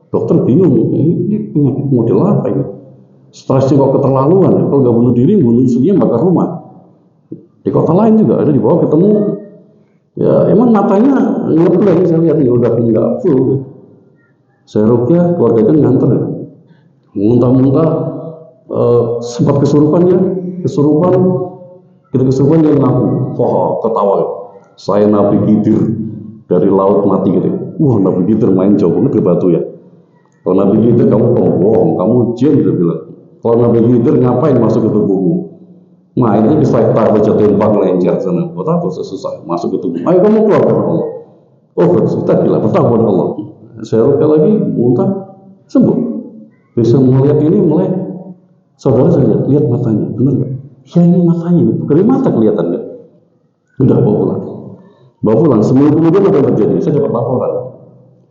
Speaker 2: Dokter bingung, ini penyakit model apa ini? Stresnya kok keterlaluan ya. Kalau nggak bunuh diri, bunuh istrinya, bakar rumah. Di kota lain juga ada, dibawa ketemu. Ya emang matanya ngebleng, saya lihat ya udah nggak full. Saya rukyah, keluarga itu nganter ya. Muntah-muntah, sempat kesurupan, kita kesurupan dia ngaku, wah ketawa, saya Nabi Khidir dari laut mati gitu. Wah, Nabi Khidir main jauh banget ke batu ya. Kalau Nabi Khidir kamu pembohong, kamu jin, dia bilang. Kalau Nabi Khidir ngapain masuk ke tubuhmu? Mainnya ke sektar baca tembak lencer sana. Buat apa susah masuk ke tubuh? Ayo kamu keluar dari Allah. Oh, kita gila, bertakwa Allah. Saya rukyah lagi, muntah, sembuh. Bisa melihat ini, mulai saudara saya lihat matanya, benar nggak? Ya ini matanya, ini bukan mata kelihatan nggak? Udah bawa pulang. Seminggu kemudian apa yang terjadi? Saya dapat laporan,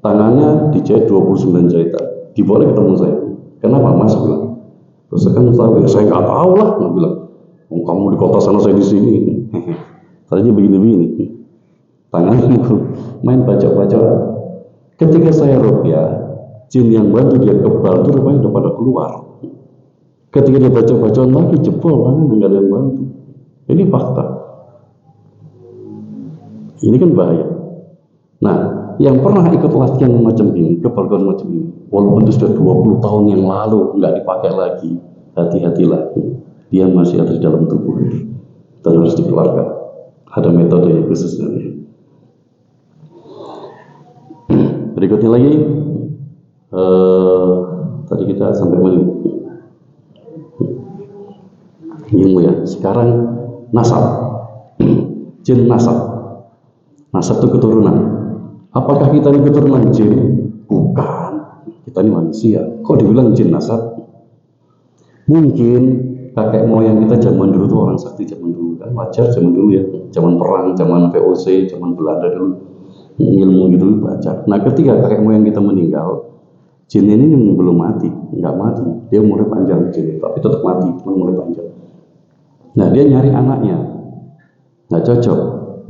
Speaker 2: tangannya dijahit 29 jahitan. Dibawa ketemu saya. Kenapa Mas bilang? Terus saya kan tahu ya, saya nggak tahu lah, nggak bilang. Oh, kamu di kota sana, saya di sini. Tadinya begini-begini. Tangannya main baca-baca. Ketika saya rukyah, jin yang bantu dia kebal itu rupanya udah pada keluar. Ketika dia baca-bacaan lagi, jebol tangan nggak ada yang bantu. Ini fakta. Ini kan bahaya. Nah, yang pernah ikut latihan macam ini, kebal-kebalan macam ini, walaupun itu sudah 20 tahun yang lalu nggak dipakai lagi, hati-hatilah. Dia masih ada di dalam tubuh dan harus dikeluarkan. Ada metode yang khusus nanti. Berikutnya lagi, tadi kita sampai mana? Ilmu ya. Sekarang nasab, jin nasab. Nasab itu keturunan. Apakah kita ini keturunan jin? Bukan. Kita ini manusia. Kok dibilang jin nasab? Mungkin kakek moyang kita zaman dulu tuh orang sakti zaman dulu kan, wajar zaman dulu ya, zaman perang, zaman VOC, zaman Belanda dulu. Ilmu gitu baca. Nah ketika kakek moyang kita meninggal, jin ini belum mati, nggak mati, dia umurnya panjang jin, tapi tetap mati, cuma umurnya panjang. Nah dia nyari anaknya, nggak cocok,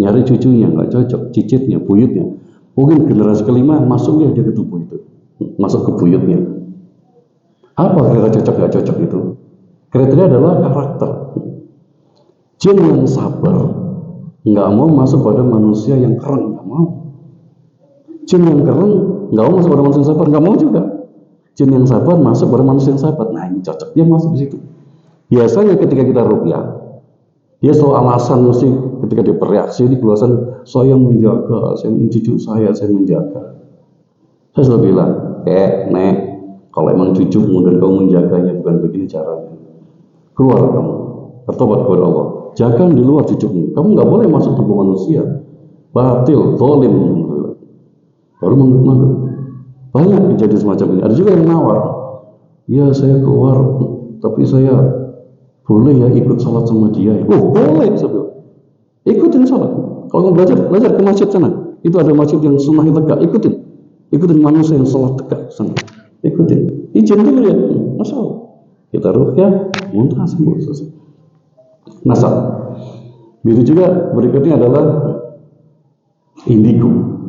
Speaker 2: nyari cucunya nggak cocok, cicitnya, buyutnya. Mungkin generasi kelima masuk dia ke tubuh itu, masuk ke buyutnya. Apa kira cocok nggak cocok itu? Kriteria adalah karakter. Jin yang sabar, nggak mau masuk pada manusia yang keren, nggak mau. Jin yang keren nggak mau masuk pada manusia yang sabar, nggak mau juga. Jin yang sabar masuk pada manusia yang sabar. Nah ini cocok, dia masuk di situ. Biasanya ketika kita ruqyah, dia selalu alasan mesti ketika dia bereaksi di keluasan, saya menjaga, saya mencucu saya menjaga. Saya selalu bilang, nek, kalau emang cucu kemudian kamu menjaganya bukan begini caranya. Keluar kamu, bertobat kepada Allah. Jaga di luar cucumu. Kamu nggak boleh masuk tubuh manusia. Batil, zalim. Baru menurut banyak kejadian semacam ini. Ada juga yang nawar. Ya saya keluar, tapi saya boleh ya ikut sholat sama dia. Oh boleh, saya bilang. Ikutin sholat. Kalau mau belajar ke masjid sana. Itu ada masjid yang sunnahnya tegak. Ikutin manusia yang sholat tegak sana. Ikutin. Izin dulu ya. Masya Allah. Kita ruqyah, muntah sembuh selesai. Nasab. Begitu juga berikutnya adalah indigo.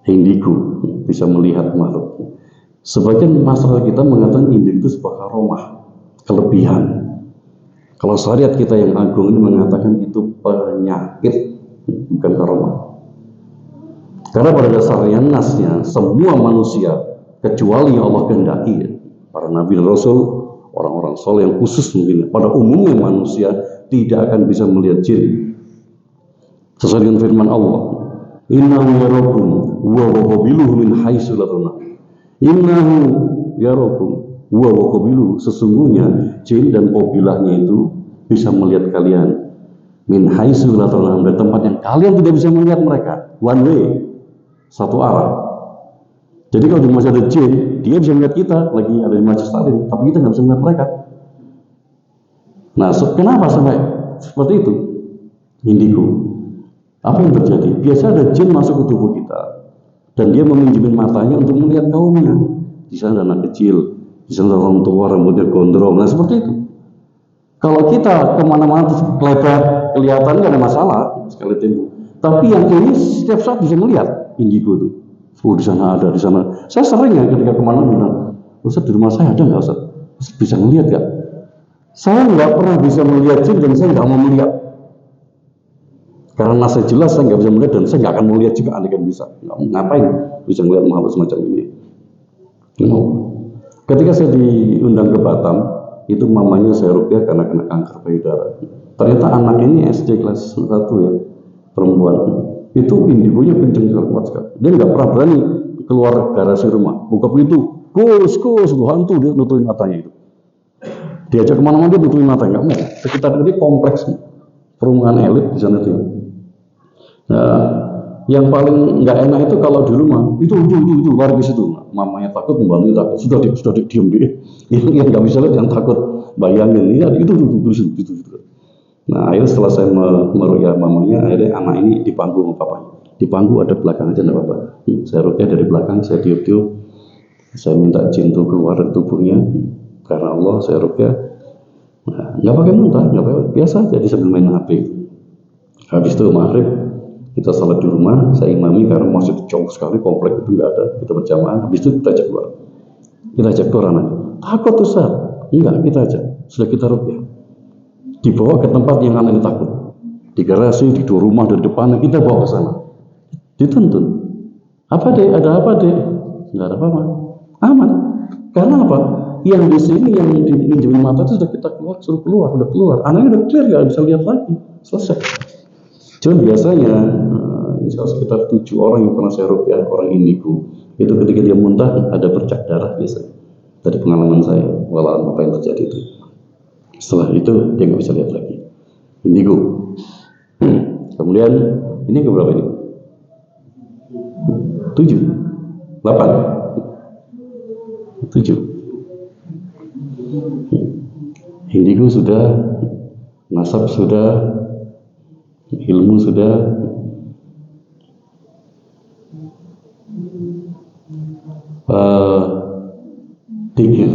Speaker 2: Indigo bisa melihat makhluk. Sebagian masyarakat kita mengatakan indigo itu sebuah karomah, kelebihan. Kalau syariat kita yang agung ini mengatakan itu penyakit, bukan karomah. Karena pada dasarnya nasnya semua manusia kecuali yang Allah kehendaki, para nabi dan rasul, orang-orang soleh yang khusus mungkin, pada umumnya manusia tidak akan bisa melihat jin. Sesuai dengan firman Allah, innahu yarakum wa qabiluhu min haitsu la tarawna. Innahu yarakum wa qabiluhu, sesungguhnya jin dan qabilahnya itu bisa melihat kalian min haitsu la tarawna, dari tempat yang kalian tidak bisa melihat mereka. One way, satu arah. Jadi kalau di masjid ada jin, dia bisa melihat kita lagi ada di masjid Stalin, tapi kita nggak bisa melihat mereka. Nah, kenapa sampai seperti itu? Indigo. Apa yang terjadi? Biasa ada jin masuk ke tubuh kita dan dia meminjamkan matanya untuk melihat kaumnya. Di sana ada anak kecil, di sana ada orang tua rambutnya gondrong. Nah seperti itu. Kalau kita kemana-mana terus kelebat, kelihatan nggak ada masalah sekali tembok. Tapi yang ini setiap saat bisa melihat indigo itu. Oh di sana ada, di sana. Saya sering ya ketika kemana bilang, Ustaz di rumah saya ada nggak Ustaz? Ustaz bisa melihat nggak? Saya nggak pernah bisa melihat jin dan saya nggak mau melihat. Karena saya jelas saya nggak bisa melihat dan saya nggak akan melihat juga andai kan bisa. Ngapain bisa melihat makhluk semacam ini? Ketika saya diundang ke Batam, itu mamanya saya ruqyah karena kena kanker payudara. Ternyata anak ini SD kelas 1 ya, perempuan. Itu indigonya kenceng sekali, kuat sekali. Dia nggak pernah berani keluar garasi rumah, buka pintu, kus, hantu, dia nutupin matanya itu. Diajak kemana-mana dia nutupin mata, nggak mau. Sekitar ini kompleks perumahan elit di sana tuh. Nah, yang paling nggak enak itu kalau di rumah itu luar biasa itu. Mamanya takut, membantu takut, sudah diam dia. Yang nggak bisa lihat yang takut, bayangin itu. Nah, akhirnya setelah saya meruqyah mamanya, akhirnya anak ini dipangku sama papanya. Dipangku ada belakang aja, nggak apa-apa. Saya ruqyah dari belakang, saya tiup-tiup, saya minta jin itu keluar dari tubuhnya. Karena Allah, saya ruqyah. Nah, nggak pakai muntah, nggak pakai, biasa jadi sambil main HP. Habis itu maghrib kita salat di rumah, saya imami karena masjid jauh sekali, komplek itu nggak ada, kita berjamaah. Habis itu kita ajak keluar anak. Takut tuh Ustaz? Enggak, kita ajak. Sudah kita ruqyah. Dibawa ke tempat yang anak ini takut. Di garasi, di dua rumah dari depannya, kita bawa ke sana. Dituntun. Apa dek? Ada apa dek? Nggak ada apa-apa. Aman. Karena apa? Yang di sini yang diminjemin mata itu sudah kita suruh keluar, udah keluar. Anaknya udah clear, nggak bisa lihat lagi. Selesai. Cuma biasanya sekitar 7 orang yang pernah saya ruqyah, orang indigo, itu ketika dia muntah ada bercak darah biasanya. Dari pengalaman saya, walau apa yang terjadi itu. Setelah itu dia nggak bisa lihat lagi. Indigo. Kemudian ini ke berapa ini? 7, 8, 7. Indigo sudah, nasab sudah, ilmu sudah.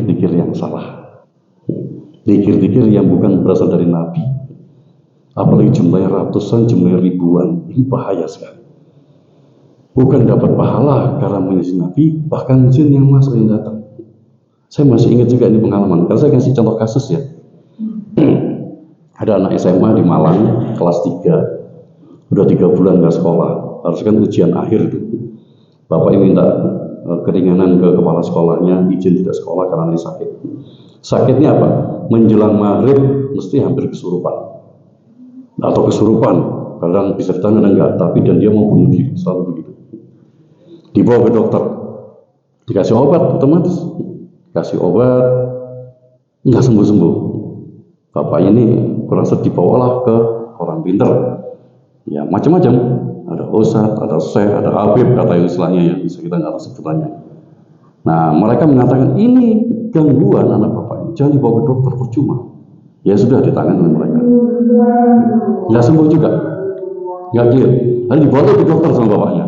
Speaker 2: Dikir yang salah, dikir yang bukan berasal dari Nabi, apalagi jumlahnya ratusan, jumlahnya ribuan, ini bahaya sekali. Bukan dapat pahala karena menjadi Nabi, bahkan jin yang masuk yang datang. Saya masih ingat juga ini pengalaman, karena saya kasih contoh kasus ya. Ada anak SMA di Malang, kelas 3, udah 3 bulan nggak sekolah, harus kan ujian akhir itu. Bapak ini minta keringanan ke kepala sekolahnya, izin tidak sekolah karena ini sakit. Sakitnya apa? Menjelang maghrib mesti hampir kesurupan atau kesurupan, kadang bisa ditanya enggak, tapi dan dia mau bunuh diri, selalu begitu. Dibawa ke dokter, dikasih obat, otomatis kasih obat, nggak sembuh-sembuh. Bapak ini kurasa dibawalah ke orang pinter, ya macam-macam, ada ustadz, ada syekh, ada habib, kata istilahnya ya, bisa kita nggak tahu sebutannya. Nah, mereka mengatakan ini gangguan anak bapak ini, jangan dibawa ke dokter, percuma. Ya sudah, ditangani oleh mereka, nggak sembuh juga, nggak clear. Lalu dibawa ke dokter sama bapaknya.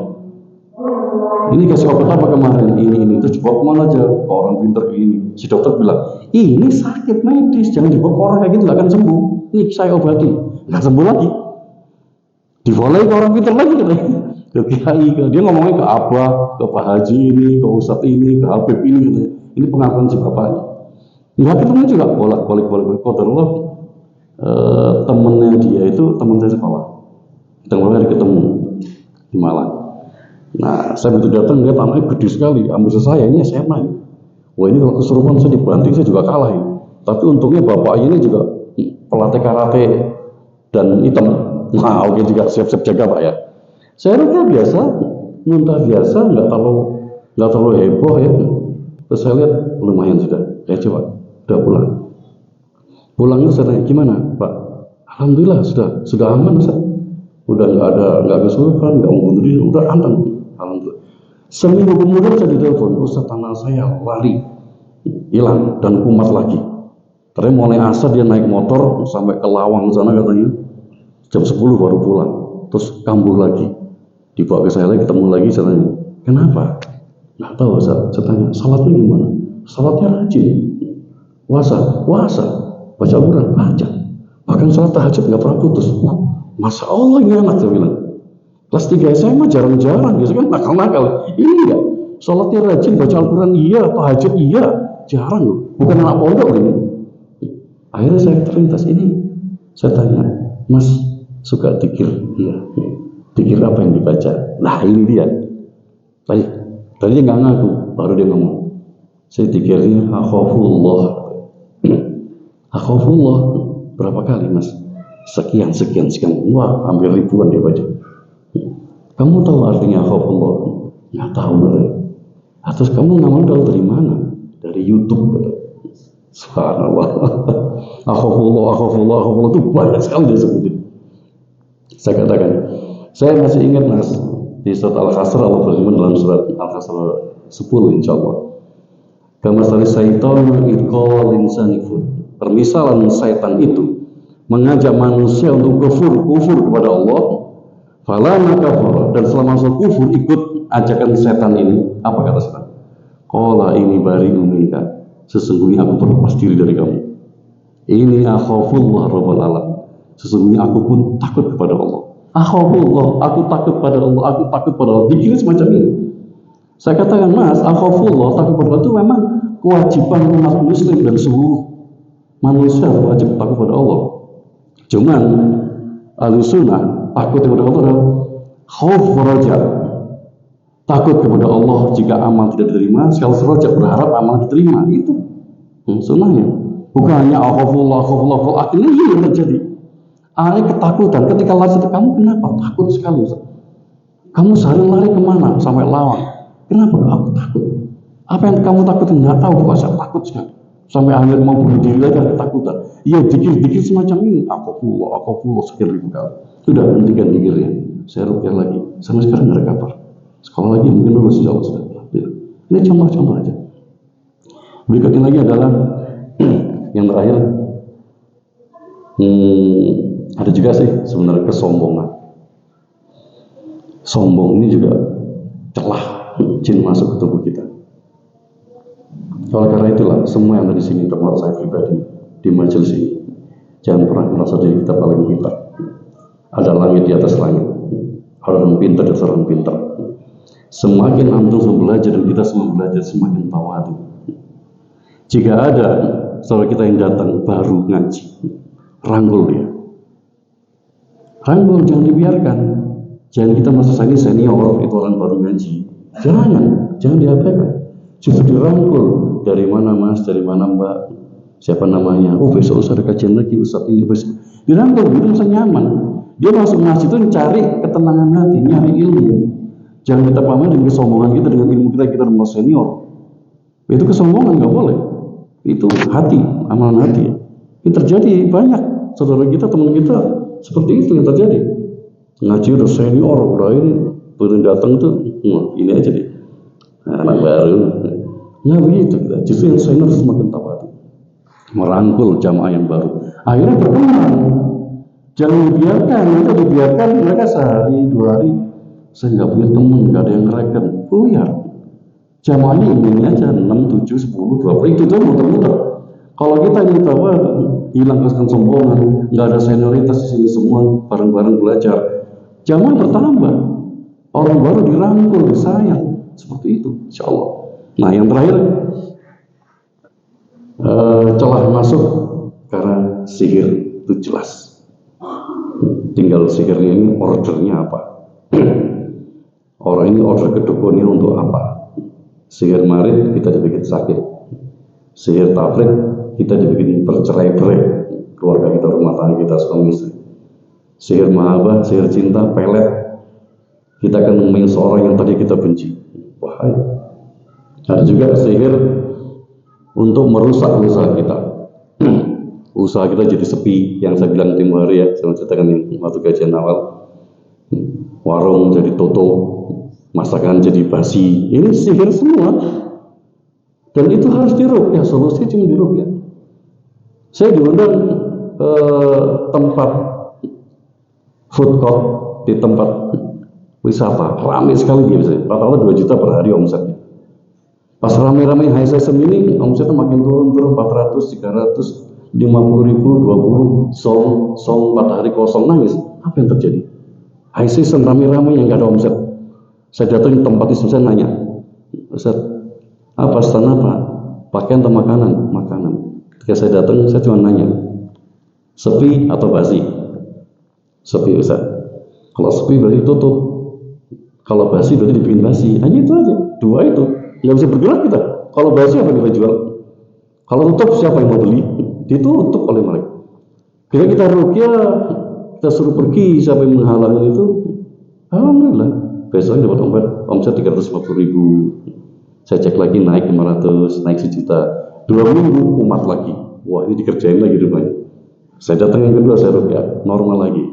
Speaker 2: Ini kasih obat apa kemarin? Ini terus dibawa kemana aja? Ke orang pinter ini. Si dokter bilang, ini sakit medis, jangan dibawa ke orang kayak gitu, nggak akan sembuh. Nih saya obati, nggak sembuh lagi. Dibawa ke orang pinter lagi katanya. Ke kiai, dia ngomongnya ke abah, ke pak haji ini, ke ustadz ini, ke habib ini katanya. Ini pengakuan si bapaknya. Nggak ketemu juga, bolak-balik. Qadarullah, temennya dia itu teman saya sekolah. Kita mulai ketemu di Malang. Nah, saya begitu datang, lihat anaknya gede sekali, ambil saya ini SMA ini. Wah, ini kalau kesurupan saya dibanting, saya juga kalah ini. Tapi untungnya bapaknya ini juga pelatih karate dan hitam. Nah, oke juga, siap-siap jaga Pak ya. Saya rukyah biasa, muntah biasa, nggak terlalu heboh ya. Terus saya lihat lumayan sudah, ya coba, udah pulang. Pulangnya saya tanya, gimana Pak? Alhamdulillah sudah aman Ustaz. Udah nggak kesurupan, nggak mau bunuh diri, udah aman. Alhamdulillah. Seminggu kemudian saya ditelepon, Ustaz tangan saya lari, hilang dan kumat lagi. Terus mulai asar dia naik motor sampai ke Lawang sana katanya, jam 10 baru pulang. Terus kambuh lagi, dibawa ke saya lagi, ketemu lagi, saya tanya, kenapa? Nggak tahu Ustaz. Saya tanya, salatnya gimana? Salatnya rajin, puasa, baca Al-Quran, baca. Bahkan salat tahajud nggak pernah putus. Masya Allah ini anak, saya bilang. Kelas 3 SMA jarang-jarang, biasanya kan nakal-nakal. Ini enggak, sholatnya rajin, baca Al-Quran iya, tahajud iya, jarang loh. Bukan anak pondok ini. Akhirnya saya terlintas ini. Saya tanya, Mas suka dzikir? Iya. Dzikir apa yang dibaca? Nah ini dia. Tadi dia nggak ngaku, baru dia ngomong. Saya dzikirnya akhafullah. Akhafullah berapa kali Mas? Sekian. Wah, hampir ribuan dia baca. Kamu tahu artinya akhafullah? Nggak tahu katanya. Atas kamu namanya tahu dari mana? Dari YouTube katanya. Subhanallah. Akhafullah itu banyak sekali dia sebutin. Saya katakan, saya masih ingat Mas, di surat Al-Hasr Allah berfirman dalam surat Al-Hasr 10 insyaAllah. Kama sali syaitan idqal insani kufur. Permisalan syaitan itu mengajak manusia untuk kufur kepada Allah. Falama kafara, dan setelah masuk kufur ikut ajakan setan ini. Apa kata setan? Qala ini bari'u minka, sesungguhnya aku berlepas diri dari kamu. Ini akhafullah rabbal alam, sesungguhnya aku pun takut kepada Allah. Akhafullah, aku takut pada Allah, aku takut pada Allah. Dikira semacam ini. Saya katakan Mas, akhafullah, takut pada Allah itu memang kewajiban umat muslim dan seluruh manusia wajib takut pada Allah. Cuman Ahlussunnah takut kepada Allah adalah khauf raja. Takut kepada Allah jika amal tidak diterima, sekali raja berharap amal diterima. Itu sunnahnya. Bukan hanya akhafullah, akhirnya ini yang terjadi. Ada ketakutan ketika lari, kamu kenapa takut sekali? Kamu sehari lari kemana? Sampai Lawang. Kenapa? Aku takut. Apa yang kamu takutin? Nggak tahu, kok saya takut sekali. Sampai akhir mau bunuh diri lagi ada ketakutan. Iya, dikir-dikir semacam ini. Akhafullah sekian ribu kali. Sudah hentikan dikirnya. Saya rukyah lagi. Sampai sekarang nggak ada kabar. Sekolah lagi mungkin lulus insya Allah. Ini contoh-contoh aja. Berikutnya lagi adalah yang terakhir. Ada juga sih sebenarnya kesombongan. Sombong ini juga celah jin masuk ke tubuh kita. Oleh karena itulah semua yang ada di sini, termasuk saya pribadi di majelis ini, jangan pernah merasa diri kita paling pintar. Ada langit di atas langit, ada orang pintar di atas orang pintar. Semakin antum belajar dan kita semua belajar, semakin tawadu. Jika ada saudara kita yang datang baru ngaji, rangkul dia. Rangkul, jangan dibiarkan. Jangan kita merasa ini senior, itu orang baru ngaji. Jangan diabaikan. Justru dirangkul. Dari mana Mas, dari mana Mbak, siapa namanya? Oh besok Ustaz ada kajian lagi, Ustaz ini besok. Dirangkul, itu bisa nyaman. Dia masuk masjid itu cari ketenangan hati, nyari ilmu. Jangan kita pamer dengan kesombongan kita, dengan ilmu kita nomor senior. Itu kesombongan, nggak boleh. Itu hati, amalan hati. Ini terjadi banyak. Saudara kita, teman kita, seperti itu yang terjadi. Ngaji udah senior, udah ini, baru datang tuh, ini aja deh. Anak baru. Ya begitu kita. Justru yang senior semakin tawadhu. Merangkul jamaah yang baru. Akhirnya berkembang. Jangan dibiarkan mereka sehari, 2 hari. Saya nggak punya teman, nggak ada yang ngereken. Oh ya, jamaahnya ini aja 6, 7, 10, 20 itu tuh muter-muter. Kalau kita ingin tahu, hilang kesombongan, nggak ada senioritas di sini, semua bareng-bareng belajar. Jamaah bertambah, orang baru dirangkul, disayang, seperti itu, insya Allah. Nah yang terakhir, celah masuk karena sihir itu jelas. Tinggal sihirnya ini ordernya apa? Orang ini order ke dukunnya untuk apa? Sihir marit kita dibikin sakit, sihir tabrik kita dibikin bercerai-berai, keluarga kita, rumah tangga kita, suami istri. Sihir mahabbah, sihir cinta, pelet, kita akan nemuin seorang yang tadi kita benci. Bahaya. Ada juga sihir untuk merusak usaha kita. Usaha kita jadi sepi, yang saya bilang tempoh hari ya, saya ceritakan yang waktu kajian awal. Warung jadi tutup, masakan jadi basi. Ini sihir semua. Dan itu harus diruqyah, solusi cuma diruqyah. Saya diundang tempat food court di tempat wisata, ramai sekali dia bisa. Rata-rata 2 juta per hari omsetnya. Pas ramai-ramai high season ini omsetnya makin turun 400, 300, 50 ribu, 20, song 4 hari kosong, nangis. Apa yang terjadi? High season ramai-ramai yang nggak ada omset. Saya datang di tempat itu, saya nanya, Ustaz, apa stand apa? Pakaian atau makanan? Makanan. Ketika saya datang, saya cuma nanya, sepi atau basi? Sepi, Ustaz. Kalau sepi berarti tutup. Kalau basi berarti dibikin basi. Hanya itu aja, 2 itu. Nggak bisa bergerak kita. Kalau basi apa yang kita jual? Kalau tutup siapa yang mau beli? Ditutup oleh mereka. Kita ruqyah, kita suruh pergi, siapa yang menghalangi itu? Alhamdulillah, besoknya dapat omset 350 ribu. Saya cek lagi naik 500, naik 1 juta. 2 minggu umat lagi. Wah, ini dikerjain lagi rupanya. Saya datang yang kedua, saya ruqyah, normal lagi.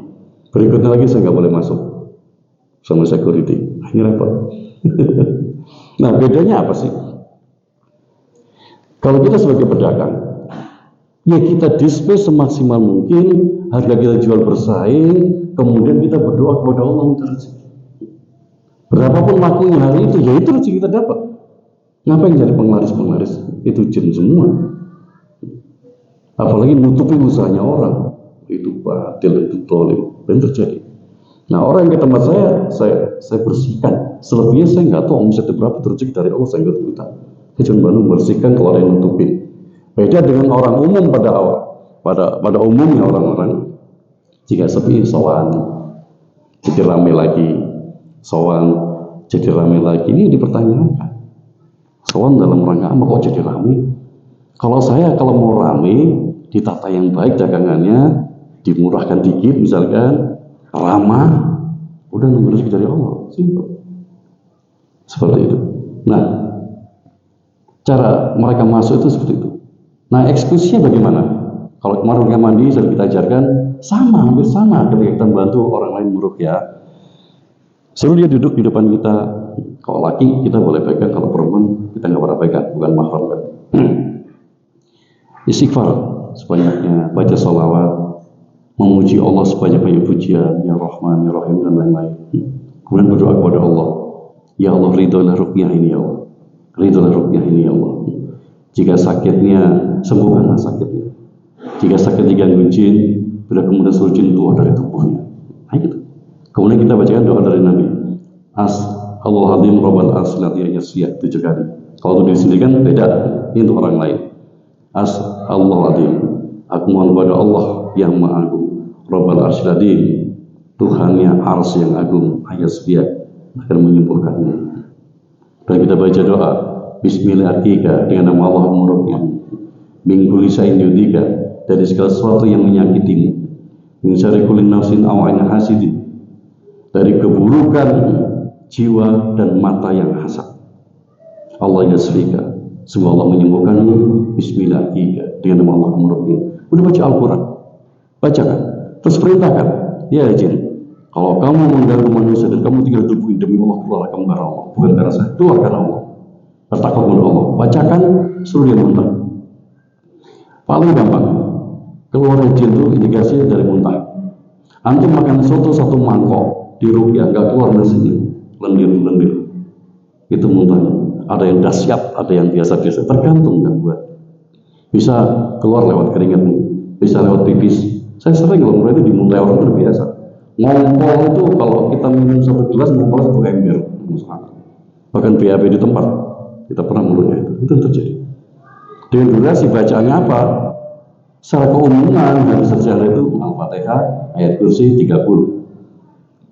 Speaker 2: Berikutnya lagi saya nggak boleh masuk sama security. Ini repot. Nah, bedanya apa sih? Kalau kita sebagai pedagang, ya kita display semaksimal mungkin, harga kita jual bersaing, kemudian kita berdoa kepada Allah minta rezeki. Berapapun lakunya hari itu, ya itu rezeki kita dapat. Ngapain jadi penglaris? Itu jin semua. Apalagi nutupi usahanya orang, itu batil, itu tolim, dan terjadi. Nah orang yang ke tempat saya bersihkan. Selebihnya saya nggak tahu omsetnya berapa, rezeki dari Allah saya nggak tahu. Saya cuma membersihkan kalau ada yang nutupin. Beda dengan orang umum pada awal, pada umumnya orang-orang jika sepi sowan jadi ramai lagi, sowan jadi ramai lagi, ini dipertanyakan. Sowan dalam rangka apa kok jadi ramai? Kalau mau ramai, ditata yang baik dagangannya, dimurahkan dikit misalkan, ramah, udah nunggu rezeki dari Allah, simpel. Seperti itu. Nah, cara mereka masuk itu seperti itu. Nah, eksekusinya bagaimana? Kalau kemarin mereka mandi, sudah kita ajarkan, hampir sama ketika kita membantu orang lain meruqyah. Suruh dia duduk di depan kita. Kalau laki kita boleh pegang, kalau perempuan kita nggak boleh pegang, bukan mahram kan. Istighfar sebanyaknya, baca sholawat, memuji Allah sebanyak-banyak pujian, ya Rahman, ya Rahim dan lain-lain. Kemudian berdoa kepada Allah, ya Allah ridholah ruqyah ini ya Allah, ridholah ruqyah ini ya Allah. Jika sakitnya, sembuhkanlah sakitnya. Jika sakit diganggu jin, bila kemudian suruh jin keluar dari tubuhnya. Nah gitu. Kemudian kita bacakan doa dari Nabi. Allahul Rabbal Arsyil Yasiyah 7 kali. Kalau itu disendirikan beda, ini untuk orang lain. Allahul aku mohon kepada Allah yang Maha Agung, Rabbal Arsyil, Tuhannya Arsy yang agung, Yasiyah akan menyembuhkannya. Dan kita baca doa Bismillahirrahmanirrahim dengan nama Allah meruqyah min kulli syai'in yudika, dari segala sesuatu yang menyakitimu, min syarri kulli nafsin aw 'ainin hasidin, dari keburukan jiwa dan mata yang hasad. Allah yasfika, semoga Allah menyembuhkanmu. Bismillahirrahmanirrahim dengan nama Allah meruqyah. Udah baca Al-Quran, bacakan, terus perintahkan, ya jin, kalau kamu mengganggu manusia dan kamu tinggal tubuh demi Allah, keluarlah kamu karena Allah, bukan karena saya, keluar karena Allah. Bertakwa kepada Allah, bacakan, suruh dia muntah. Paling gampang, keluar jin itu indikasi dari muntah. Antum makan soto satu mangkok di rupiah, nggak keluar nasinya, lendir, itu muntahnya. Ada yang dahsyat, ada yang biasa-biasa, tergantung kan buat. Bisa keluar lewat keringat, bisa lewat pipis. Saya sering kalau mulai itu dimuntahi orang terbiasa. Ngompol itu kalau kita minum satu gelas, ngompol satu ember, bahkan BAB di tempat kita pernah mulutnya itu terjadi. Dengan durasi bacaannya apa? Secara keumuman hadis sejarah itu Al-Fatihah, ayat kursi 30.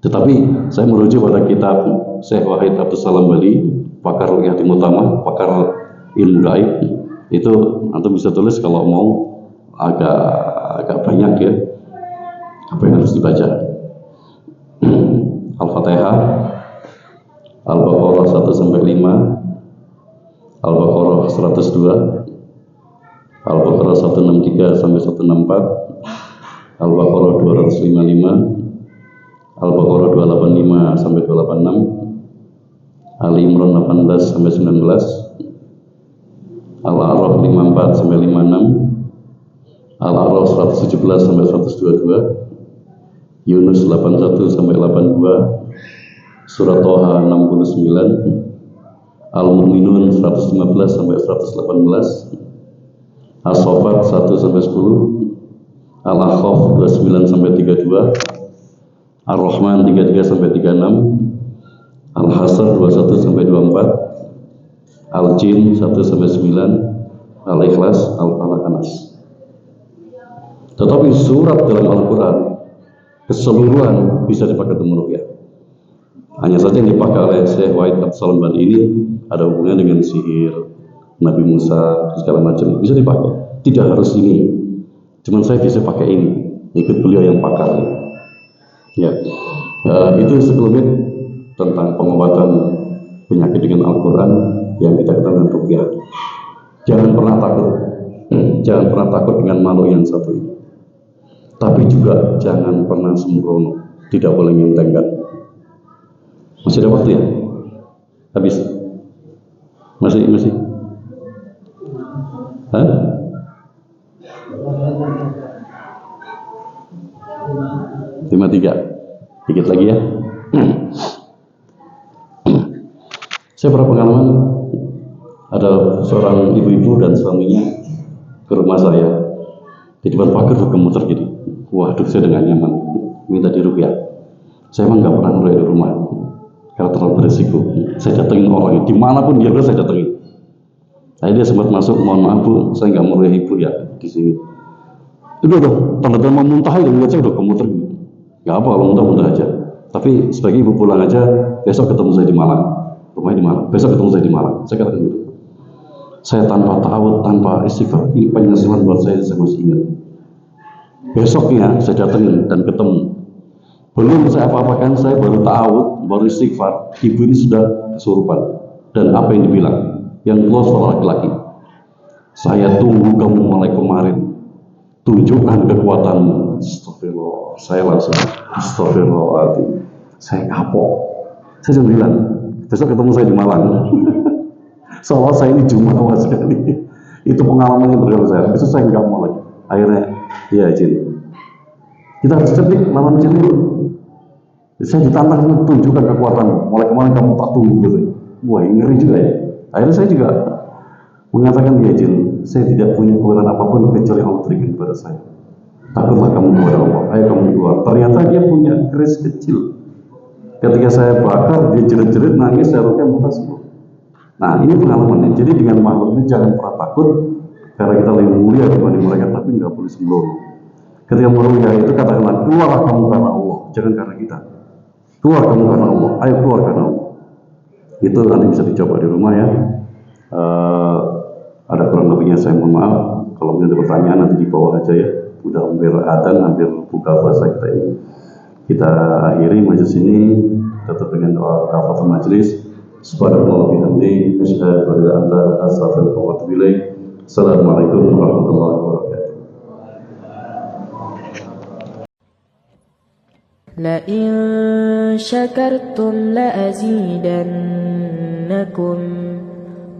Speaker 2: Tetapi saya merujuk pada kitab Syekh Wahid Abdul Salam Bali, pakar ruqyah mutama, pakar ilmu gaib. Itu antum bisa tulis kalau mau agak banyak ya apa yang harus dibaca. Al-Fatihah, Al-Baqarah 1 sampai 5, Al-Baqarah 102, Al-Baqarah 163 sampai 164, Al-Baqarah 255, Al-Baqarah 285 sampai 286, Ali Imran 18 sampai 19, Al-A'raf 54 sampai 56, Al-A'raf 117 sampai 122, Yunus 81 sampai 82, Surat Toha 69, Al-Mu'minun 115 sampai 118, As-Saffat 1 sampai 10, Al-Ahqaf 29 sampai 32, Ar-Rahman 33 sampai 36, Al-Hasr 21 sampai 24, Al-Jin 1 sampai 9, Al-Ikhlas, Al-Falaq, An-Nas. Tetapi surat dalam Al-Quran keseluruhan bisa dipakai untuk meruqyah. Hanya saja yang dipakai oleh Syekh Wahid Abdul Salam Bali ini ada hubungannya dengan sihir, Nabi Musa, segala macam, bisa dipakai. Tidak harus ini, cuman saya bisa pakai ini, ikut beliau yang pakar. Ya, itu sekelumit tentang pengobatan penyakit dengan Al-Quran yang kita ketahui dengan ruqyah. Jangan pernah takut, jangan pernah takut dengan makhluk yang satu ini. Tapi juga jangan pernah sembrono, tidak boleh nyentengkan. Masih ada waktu ya? Habis? Masih? Hah? Lima tiga, dikit lagi ya. Saya pernah pengalaman ada seorang ibu-ibu dan suaminya ke rumah saya. Di depan pagar gemeter gitu. Waduh, saya dengan nyaman minta diruqyah. Saya emang nggak pernah mulai di rumah karena terlalu beresiko. Saya datengin orangnya dimanapun dia berada, saya datengin. Tadi dia sempat masuk, mohon maaf Bu, saya nggak mau ibu ya di sini. Itu udah tanda-tanda mau muntah aja, lihat saya udah gemeter gitu. Nggak apa kalau muntah-muntah aja. Tapi sebagai ibu pulang aja, besok ketemu saya di Malang. Rumahnya di Malang. Besok ketemu saya di Malang. Saya katakan gitu. Saya tanpa tahu, tanpa istighfar, ini penyesalan buat saya masih ingat. Besoknya saya datengin dan ketemu. Belum saya apa-apakan, saya baru tahu, baru istighfar, ibu ini sudah kesurupan. Dan apa yang dibilang? Yang keluar suara laki-laki. Saya tunggu kamu mulai kemarin. Tunjukkan kekuatanmu. Astagfirullah. Saya langsung astagfirullahaladzim. Saya kapok. Saya sudah bilang, besok ketemu saya di Malang. Soalnya saya ini jumawa sekali. Itu pengalaman yang berbeda saya. Besok saya nggak mau lagi. Akhirnya, ya jin. Kita harus cerdik lawan jin itu. Saya ditantang, tunjukkan kekuatanmu. Mulai kemarin kamu tak tunggu gitu. Wah, ngeri juga ya. Akhirnya saya juga mengatakan, ya jin, saya tidak punya kekuatan apapun kecuali Allah berikan kepada saya. Takutlah kamu kepada Allah. Ayo kamu keluar. Ternyata dia punya keris kecil. Ketika saya bakar, dia jerit-jerit, nangis, saya ruqyah muntah semua. Nah, ini pengalamannya. Jadi dengan makhluk ini jangan pernah takut, karena kita lebih mulia dibanding mereka, tapi nggak boleh sembrono. Ketika meruqyah itu katakanlah, keluarlah kamu karena Allah, jangan karena kita. Keluar kamu karena Allah, ayo keluar karena Allah. Itu nanti bisa dicoba di rumah ya. Ada kurang lebihnya saya mohon maaf. Kalau ada pertanyaan nanti di bawah aja ya. Udah hampir adzan, hampir buka puasa kita ini. Kita akhiri majelis ini tetap dengan doa kafaratul majelis. Subhanallah bihamdi, asyhadu an la ilaha illa anta, astaghfiruka wa atubu ilaik. Assalamualaikum warahmatullahi wabarakatuh.
Speaker 3: لئن شكرتم لأزيدنكم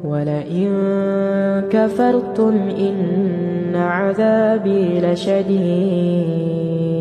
Speaker 3: ولئن كفرتم إن عذابي لشديد